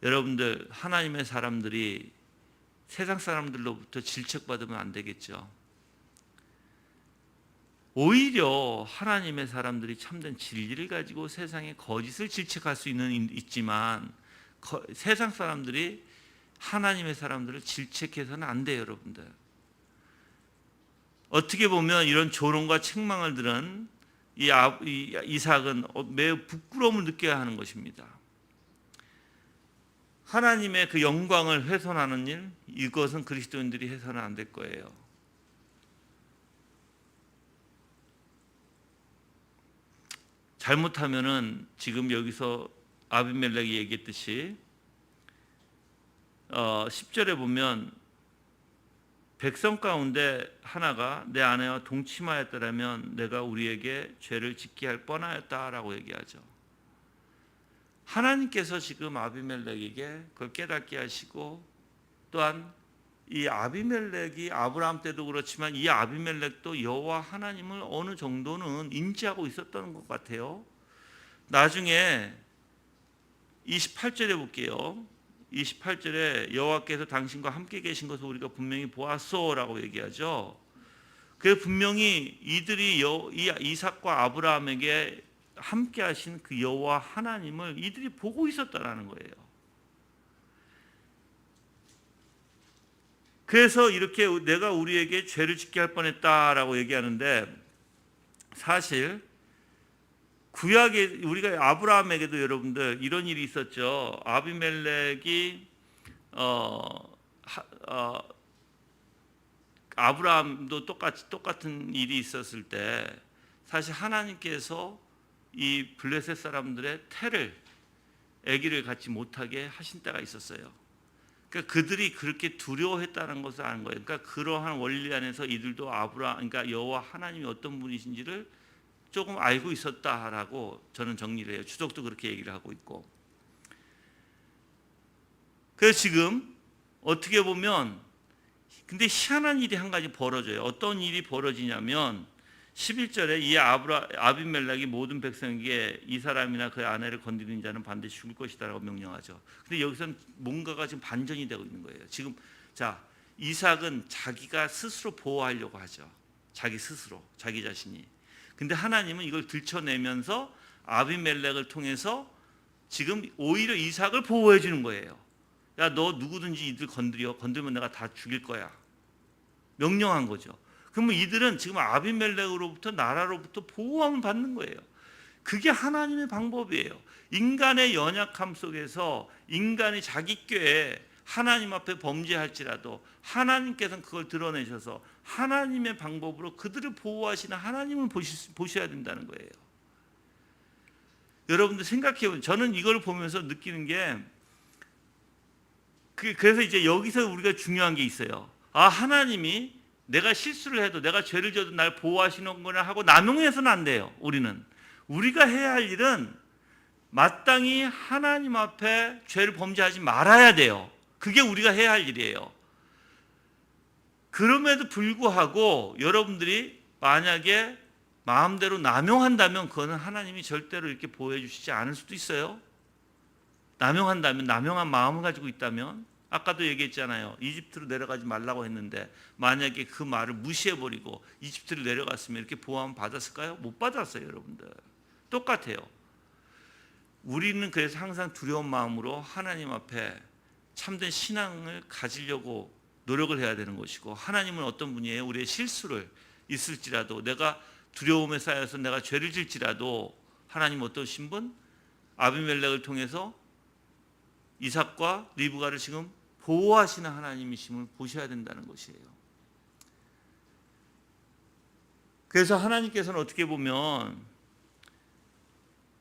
여러분들, 하나님의 사람들이 세상 사람들로부터 질책받으면 안 되겠죠. 오히려 하나님의 사람들이 참된 진리를 가지고 세상의 거짓을 질책할 수 있지만 세상 사람들이 하나님의 사람들을 질책해서는 안 돼요, 여러분들. 어떻게 보면 이런 조롱과 책망을 들은 이삭은 매우 부끄러움을 느껴야 하는 것입니다. 하나님의 그 영광을 훼손하는 일, 이것은 그리스도인들이 해서는 안 될 거예요. 잘못하면은 지금 여기서 아비멜렉이 얘기했듯이 10절에 보면 백성 가운데 하나가 내 아내와 동침하였더라면 내가 우리에게 죄를 짓게 할 뻔하였다라고 얘기하죠. 하나님께서 지금 아비멜렉에게 그걸 깨닫게 하시고, 또한 이 아비멜렉이 아브라함 때도 그렇지만 이 아비멜렉도 여호와 하나님을 어느 정도는 인지하고 있었던 것 같아요. 나중에 28절에 볼게요. 28절에 여호와께서 당신과 함께 계신 것을 우리가 분명히 보았소라고 얘기하죠. 그래서 분명히 이들이 이 이삭과 아브라함에게 함께 하신 그 여호와 하나님을 이들이 보고 있었다라는 거예요. 그래서 이렇게 내가 우리에게 죄를 짓게 할 뻔했다라고 얘기하는데, 사실 구약에 우리가 아브라함에게도 여러분들 이런 일이 있었죠. 아비멜렉이 아브라함도 똑같은 일이 있었을 때 사실 하나님께서 이 블레셋 사람들의 아기를 갖지 못하게 하신 때가 있었어요. 그러니까 그들이 그렇게 두려워했다는 것을 아는 거예요. 그러니까 그러한 원리 안에서 이들도 그러니까 여호와 하나님이 어떤 분이신지를 조금 알고 있었다라고 저는 정리를 해요. 주석도 그렇게 얘기를 하고 있고. 그래서 지금 어떻게 보면 근데 희한한 일이 한 가지 벌어져요. 어떤 일이 벌어지냐면 11절에 이 아비멜렉이 모든 백성에게 이 사람이나 그의 아내를 건드리는 자는 반드시 죽을 것이다라고 명령하죠. 근데 여기서는 뭔가가 지금 반전이 되고 있는 거예요. 지금 이삭은 자기가 스스로 보호하려고 하죠. 자기 스스로, 자기 자신이. 근데 하나님은 이걸 들춰내면서 아비멜렉을 통해서 지금 오히려 이삭을 보호해 주는 거예요. 야, 너 누구든지 이들 건들면 내가 다 죽일 거야. 명령한 거죠. 그러면 이들은 지금 아비멜렉으로부터, 나라로부터 보호함을 받는 거예요. 그게 하나님의 방법이에요. 인간의 연약함 속에서 인간이 자기 꾀에 하나님 앞에 범죄할지라도 하나님께서는 그걸 드러내셔서 하나님의 방법으로 그들을 보호하시는 하나님을 보셔야 된다는 거예요. 여러분들 생각해보면, 저는 이걸 보면서 느끼는 게, 그래서 이제 여기서 우리가 중요한 게 있어요. 하나님이 내가 실수를 해도, 내가 죄를 져도 날 보호하시는 거나 하고 남용해서는 안 돼요. 우리가 해야 할 일은 마땅히 하나님 앞에 죄를 범죄하지 말아야 돼요. 그게 우리가 해야 할 일이에요. 그럼에도 불구하고 여러분들이 만약에 마음대로 남용한다면 그거는 하나님이 절대로 이렇게 보호해 주시지 않을 수도 있어요. 남용한 마음을 가지고 있다면, 아까도 얘기했잖아요. 이집트로 내려가지 말라고 했는데 만약에 그 말을 무시해버리고 이집트로 내려갔으면 이렇게 보호함 받았을까요? 못 받았어요, 여러분들. 똑같아요. 우리는 그래서 항상 두려운 마음으로 하나님 앞에 참된 신앙을 가지려고 노력을 해야 되는 것이고, 하나님은 어떤 분이에요? 우리의 실수를 있을지라도, 내가 두려움에 쌓여서 내가 죄를 질지라도 하나님 어떠신 분? 아비멜렉을 통해서 이삭과 리브가를 지금 보호하시는 하나님이심을 보셔야 된다는 것이에요. 그래서 하나님께서는 어떻게 보면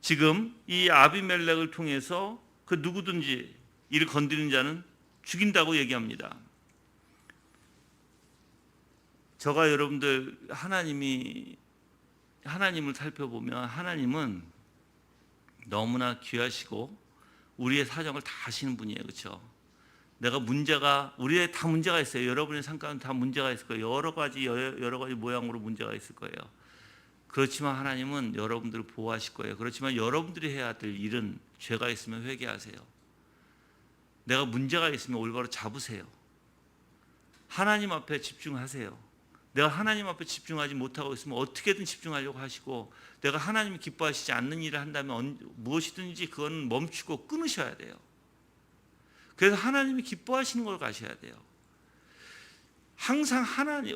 지금 이 아비멜렉을 통해서 그 누구든지 이를 건드리는 자는 죽인다고 얘기합니다. 저가 여러분들 하나님을 살펴보면 하나님은 너무나 귀하시고 우리의 사정을 다 아시는 분이에요. 그렇죠? 우리의 다 문제가 있어요. 여러분의 삶 가운데 다 문제가 있을 거예요. 여러 가지 모양으로 문제가 있을 거예요. 그렇지만 하나님은 여러분들을 보호하실 거예요. 그렇지만 여러분들이 해야 될 일은 죄가 있으면 회개하세요. 내가 문제가 있으면 올바로 잡으세요. 하나님 앞에 집중하세요. 내가 하나님 앞에 집중하지 못하고 있으면 어떻게든 집중하려고 하시고, 내가 하나님이 기뻐하시지 않는 일을 한다면 무엇이든지 그건 멈추고 끊으셔야 돼요. 그래서 하나님이 기뻐하시는 걸 가셔야 돼요. 항상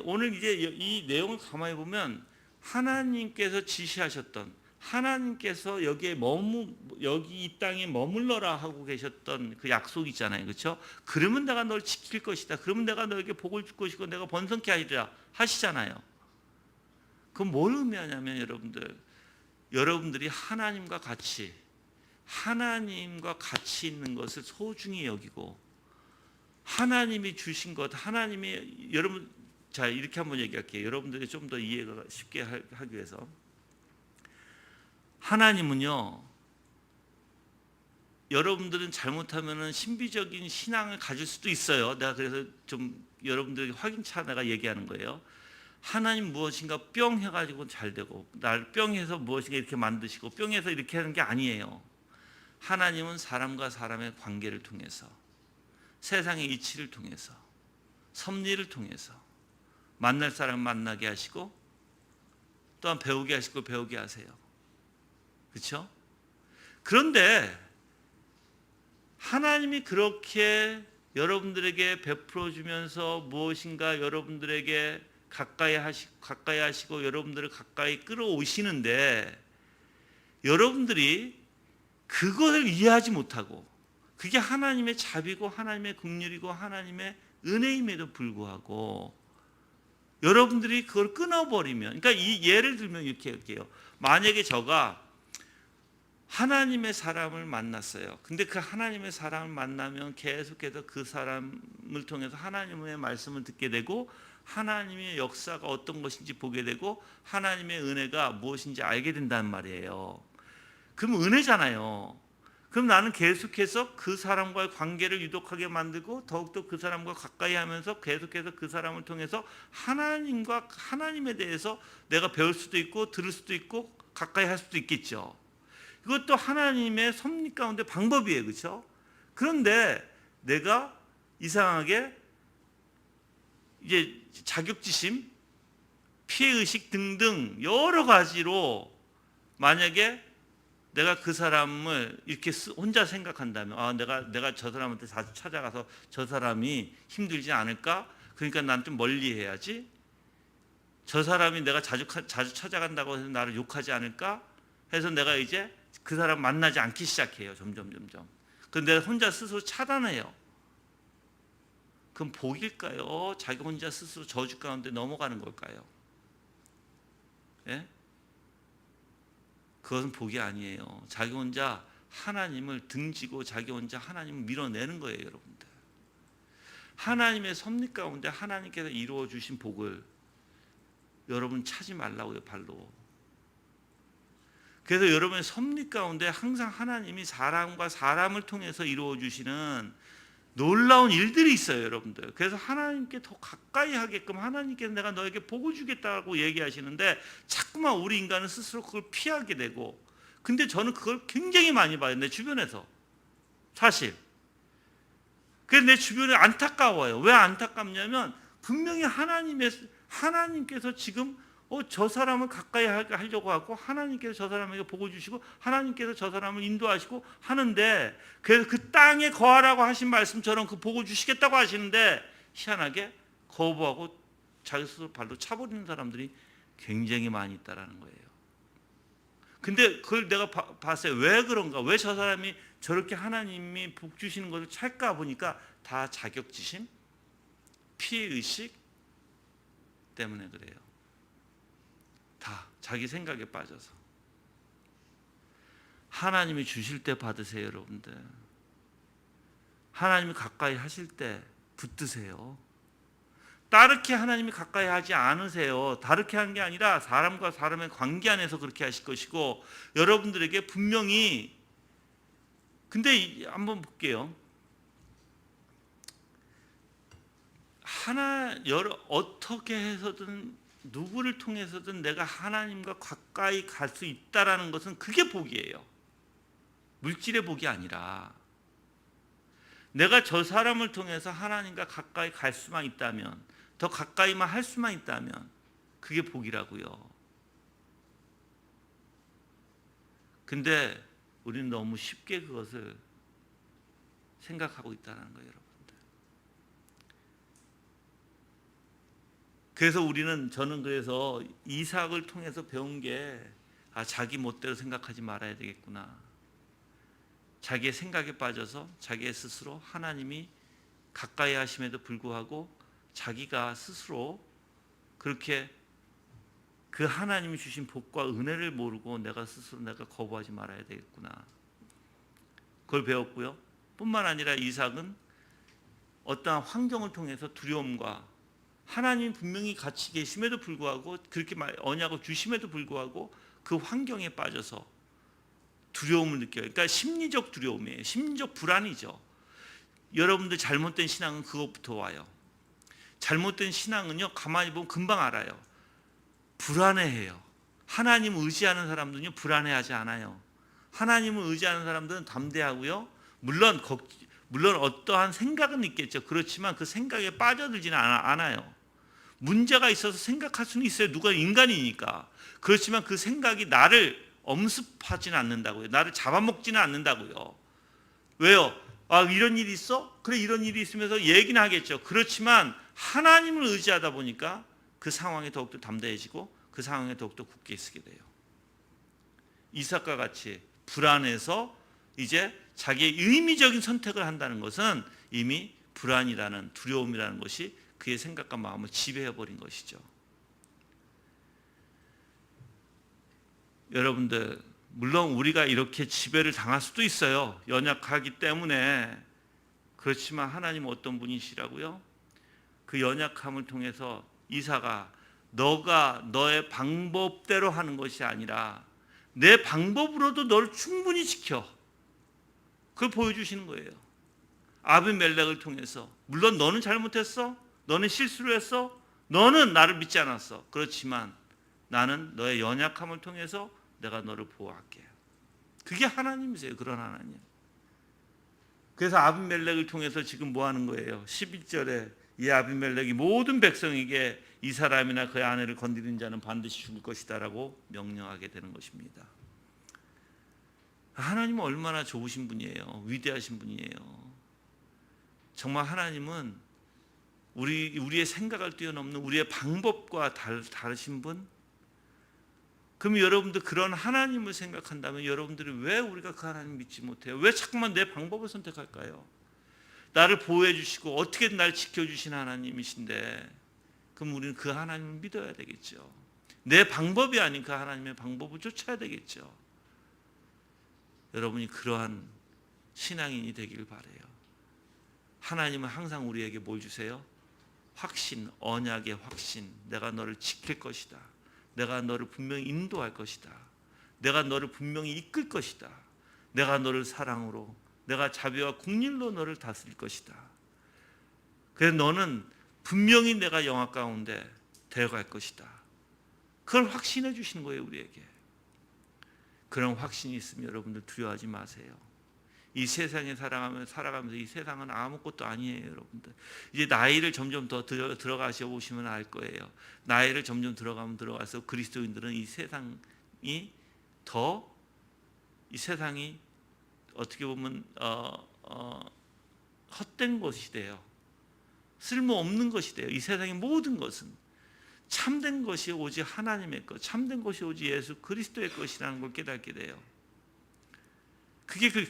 오늘 이제 이 내용을 가만히 보면 하나님께서 지시하셨던, 하나님께서 여기 이 땅에 머물러라 하고 계셨던 그 약속이 있잖아요. 그렇죠? 그러면 내가 널 지킬 것이다. 그러면 내가 너에게 복을 줄 것이고 내가 번성케 하리라 하시잖아요. 그건 뭘 의미하냐면 여러분들이 하나님과 같이 있는 것을 소중히 여기고, 하나님이 주신 것, 여러분, 자, 이렇게 한번 얘기할게요. 여러분들이 좀 더 이해가 쉽게 하기 위해서. 하나님은요, 여러분들은 잘못하면 신비적인 신앙을 가질 수도 있어요. 내가 그래서 좀 여러분들에게 확인차 내가 얘기하는 거예요. 하나님 무엇인가 뿅 해가지고 잘 되고, 날 뿅 해서 무엇인가 이렇게 만드시고 뿅 해서 이렇게 하는 게 아니에요. 하나님은 사람과 사람의 관계를 통해서, 세상의 이치를 통해서, 섭리를 통해서 만날 사람 만나게 하시고, 또한 배우게 하시고 배우게 하세요. 그렇죠? 그런데 하나님이 그렇게 여러분들에게 베풀어 주면서 무엇인가 여러분들에게 가까이 하시고 여러분들을 가까이 끌어오시는데, 여러분들이 그것을 이해하지 못하고, 그게 하나님의 자비고 하나님의 긍휼이고 하나님의 은혜임에도 불구하고 여러분들이 그걸 끊어버리면, 그러니까 이 예를 들면 이렇게 할게요. 만약에 저가 하나님의 사람을 만났어요. 근데 그 하나님의 사람을 만나면 계속해서 그 사람을 통해서 하나님의 말씀을 듣게 되고, 하나님의 역사가 어떤 것인지 보게 되고, 하나님의 은혜가 무엇인지 알게 된다는 말이에요. 그럼 은혜잖아요. 그럼 나는 계속해서 그 사람과의 관계를 유독하게 만들고, 더욱더 그 사람과 가까이 하면서 계속해서 그 사람을 통해서 하나님에 대해서 내가 배울 수도 있고 들을 수도 있고 가까이 할 수도 있겠죠. 이것도 하나님의 섭리 가운데 방법이에요. 그렇죠? 그런데 내가 이상하게 이제 자격지심, 피해의식 등등 여러 가지로 만약에 내가 그 사람을 이렇게 혼자 생각한다면, 내가 저 사람한테 자주 찾아가서 저 사람이 힘들지 않을까? 그러니까 난 좀 멀리 해야지. 저 사람이 내가 자주 찾아간다고 해서 나를 욕하지 않을까? 해서 내가 이제 그 사람 만나지 않기 시작해요. 점점. 그런데 내가 혼자 스스로 차단해요. 그럼 복일까요? 자기 혼자 스스로 저주 가운데 넘어가는 걸까요? 예? 그것은 복이 아니에요. 자기 혼자 하나님을 등지고 자기 혼자 하나님을 밀어내는 거예요. 여러분들, 하나님의 섭리 가운데 하나님께서 이루어 주신 복을 여러분 차지 말라고요. 발로. 그래서 여러분의 섭리 가운데 항상 하나님이 사람과 사람을 통해서 이루어 주시는 놀라운 일들이 있어요. 여러분들, 그래서 하나님께 더 가까이 하게끔 하나님께서 내가 너에게 복을 주겠다고 얘기하시는데, 자꾸만 우리 인간은 스스로 그걸 피하게 되고, 근데 저는 그걸 굉장히 많이 봐요. 내 주변에서. 사실 그래서 내 주변에 안타까워요. 왜 안타깝냐면, 분명히 하나님께서 지금 저 사람을 가까이 하려고 하고, 하나님께서 저 사람에게 복을 주시고 하나님께서 저 사람을 인도하시고 하는데, 그래서 그 땅에 거하라고 하신 말씀처럼 그 복을 주시겠다고 하시는데, 희한하게 거부하고 자기 스스로 발로 차버리는 사람들이 굉장히 많이 있다라는 거예요. 근데 그걸 내가 봤어요. 왜 그런가? 왜 저 사람이 저렇게 하나님이 복 주시는 것을 찰까 보니까 다 자격지심, 피해의식 때문에 그래요. 다 자기 생각에 빠져서. 하나님이 주실 때 받으세요. 여러분들, 하나님이 가까이 하실 때 붙드세요. 다르게 하나님이 가까이 하지 않으세요. 다르게 한 게 아니라 사람과 사람의 관계 안에서 그렇게 하실 것이고, 여러분들에게 분명히, 근데 한번 볼게요. 어떻게 해서든 누구를 통해서든 내가 하나님과 가까이 갈 수 있다라는 것은 그게 복이에요. 물질의 복이 아니라 내가 저 사람을 통해서 하나님과 가까이 갈 수만 있다면, 더 가까이만 할 수만 있다면 그게 복이라고요. 근데 우리는 너무 쉽게 그것을 생각하고 있다는 거예요, 여러분들. 그래서 저는 그래서 이삭을 통해서 배운 게, 자기 멋대로 생각하지 말아야 되겠구나. 자기의 생각에 빠져서 자기의 스스로 하나님이 가까이 하심에도 불구하고 자기가 스스로 그렇게 그 하나님이 주신 복과 은혜를 모르고 내가 거부하지 말아야 되겠구나. 그걸 배웠고요. 뿐만 아니라 이삭은 어떠한 환경을 통해서 두려움과, 하나님이 분명히 같이 계심에도 불구하고, 그렇게 언약을 주심에도 불구하고 그 환경에 빠져서 두려움을 느껴요. 그러니까 심리적 두려움이에요. 심리적 불안이죠. 여러분들 잘못된 신앙은 그것부터 와요. 잘못된 신앙은요, 가만히 보면 금방 알아요. 불안해해요. 하나님을 의지하는 사람들은요, 불안해하지 않아요. 하나님을 의지하는 사람들은 담대하고요. 물론 어떠한 생각은 있겠죠. 그렇지만 그 생각에 빠져들지는 않아요. 문제가 있어서 생각할 수는 있어요. 누가 인간이니까. 그렇지만 그 생각이 나를 엄습하지는 않는다고요. 나를 잡아먹지는 않는다고요. 왜요? 이런 일이 있어? 그래, 이런 일이 있으면서 얘기는 하겠죠. 그렇지만 하나님을 의지하다 보니까 그 상황에 더욱더 담대해지고 그 상황에 더욱더 굳게 있게 돼요. 이삭과 같이 불안해서 이제 자기의 의미적인 선택을 한다는 것은 이미 불안이라는, 두려움이라는 것이 그의 생각과 마음을 지배해버린 것이죠. 여러분들, 물론 우리가 이렇게 지배를 당할 수도 있어요. 연약하기 때문에. 그렇지만 하나님은 어떤 분이시라고요? 그 연약함을 통해서 이삭아, 너가 너의 방법대로 하는 것이 아니라 내 방법으로도 너를 충분히 지켜. 그걸 보여주시는 거예요. 아비멜렉을 통해서. 물론 너는 잘못했어. 너는 실수를 했어. 너는 나를 믿지 않았어. 그렇지만 나는 너의 연약함을 통해서 내가 너를 보호할게. 그게 하나님이세요. 그런 하나님. 그래서 아비멜렉을 통해서 지금 뭐 하는 거예요? 11절에 이 아비멜렉이 모든 백성에게 이 사람이나 그의 아내를 건드리는 자는 반드시 죽을 것이다 라고 명령하게 되는 것입니다. 하나님은 얼마나 좋으신 분이에요. 위대하신 분이에요. 정말 하나님은 우리의 생각을 뛰어넘는, 우리의 방법과 다르신 분. 그럼 여러분들 그런 하나님을 생각한다면 여러분들이 왜 우리가 그 하나님 믿지 못해요? 왜 자꾸만 내 방법을 선택할까요? 나를 보호해 주시고 어떻게든 날 지켜주신 하나님이신데, 그럼 우리는 그 하나님을 믿어야 되겠죠. 내 방법이 아닌 그 하나님의 방법을 쫓아야 되겠죠. 여러분이 그러한 신앙인이 되기를 바라요. 하나님은 항상 우리에게 뭘 주세요? 확신, 언약의 확신. 내가 너를 지킬 것이다. 내가 너를 분명히 인도할 것이다. 내가 너를 분명히 이끌 것이다. 내가 너를 사랑으로, 내가 자비와 긍휼로 너를 다스릴 것이다. 그래서 너는 분명히 내가 영화 가운데 되어갈 것이다. 그걸 확신해 주시는 거예요, 우리에게. 그런 확신이 있으면 여러분들 두려워하지 마세요. 이 세상에 살아가면서 이 세상은 아무것도 아니에요, 여러분들. 이제 나이를 점점 더 들어가셔 보시면 알 거예요. 나이를 점점 들어가서 그리스도인들은 이 세상이 어떻게 보면 헛된 것이 돼요. 쓸모없는 것이 돼요. 이 세상의 모든 것은 참된 것이 오직 하나님의 것, 참된 것이 오직 예수 그리스도의 것이라는 걸 깨닫게 돼요.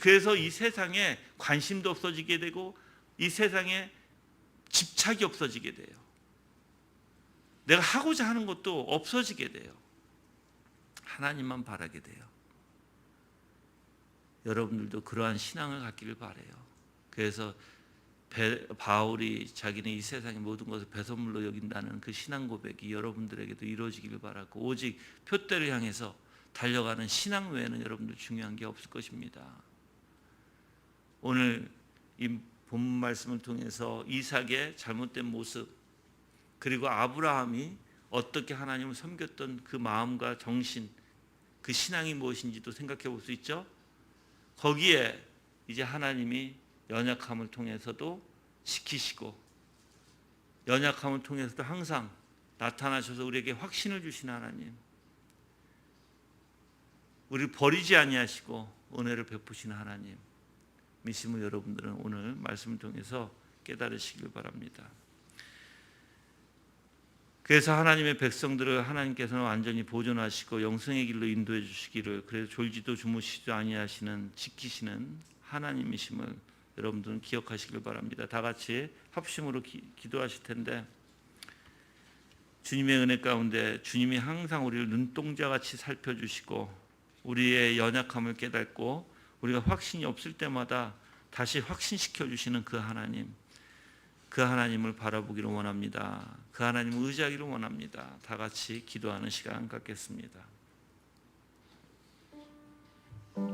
그래서 이 세상에 관심도 없어지게 되고 이 세상에 집착이 없어지게 돼요. 내가 하고자 하는 것도 없어지게 돼요. 하나님만 바라게 돼요. 여러분들도 그러한 신앙을 갖기를 바라요. 그래서 바울이 자기는 이 세상의 모든 것을 배설물로 여긴다는 그 신앙 고백이 여러분들에게도 이루어지기를 바라고, 오직 표대를 향해서 달려가는 신앙 외에는 여러분들 중요한 게 없을 것입니다. 오늘 이 본문 말씀을 통해서 이삭의 잘못된 모습, 그리고 아브라함이 어떻게 하나님을 섬겼던 그 마음과 정신, 그 신앙이 무엇인지도 생각해 볼 수 있죠. 거기에 이제 하나님이 연약함을 통해서도 지키시고, 연약함을 통해서도 항상 나타나셔서 우리에게 확신을 주시는 하나님, 우리를 버리지 아니하시고 은혜를 베푸시는 하나님 믿음을 여러분들은 오늘 말씀을 통해서 깨달으시길 바랍니다. 그래서 하나님의 백성들을 하나님께서는 완전히 보존하시고 영생의 길로 인도해 주시기를, 그래서 졸지도 주무시지도 아니하시는 지키시는 하나님이심을 여러분들은 기억하시길 바랍니다. 다 같이 합심으로 기도하실 텐데, 주님의 은혜 가운데 주님이 항상 우리를 눈동자같이 살펴주시고 우리의 연약함을 깨닫고 우리가 확신이 없을 때마다 다시 확신시켜 주시는 그 하나님, 그 하나님을 바라보기를 원합니다. 그 하나님을 의지하기를 원합니다. 다 같이 기도하는 시간 갖겠습니다.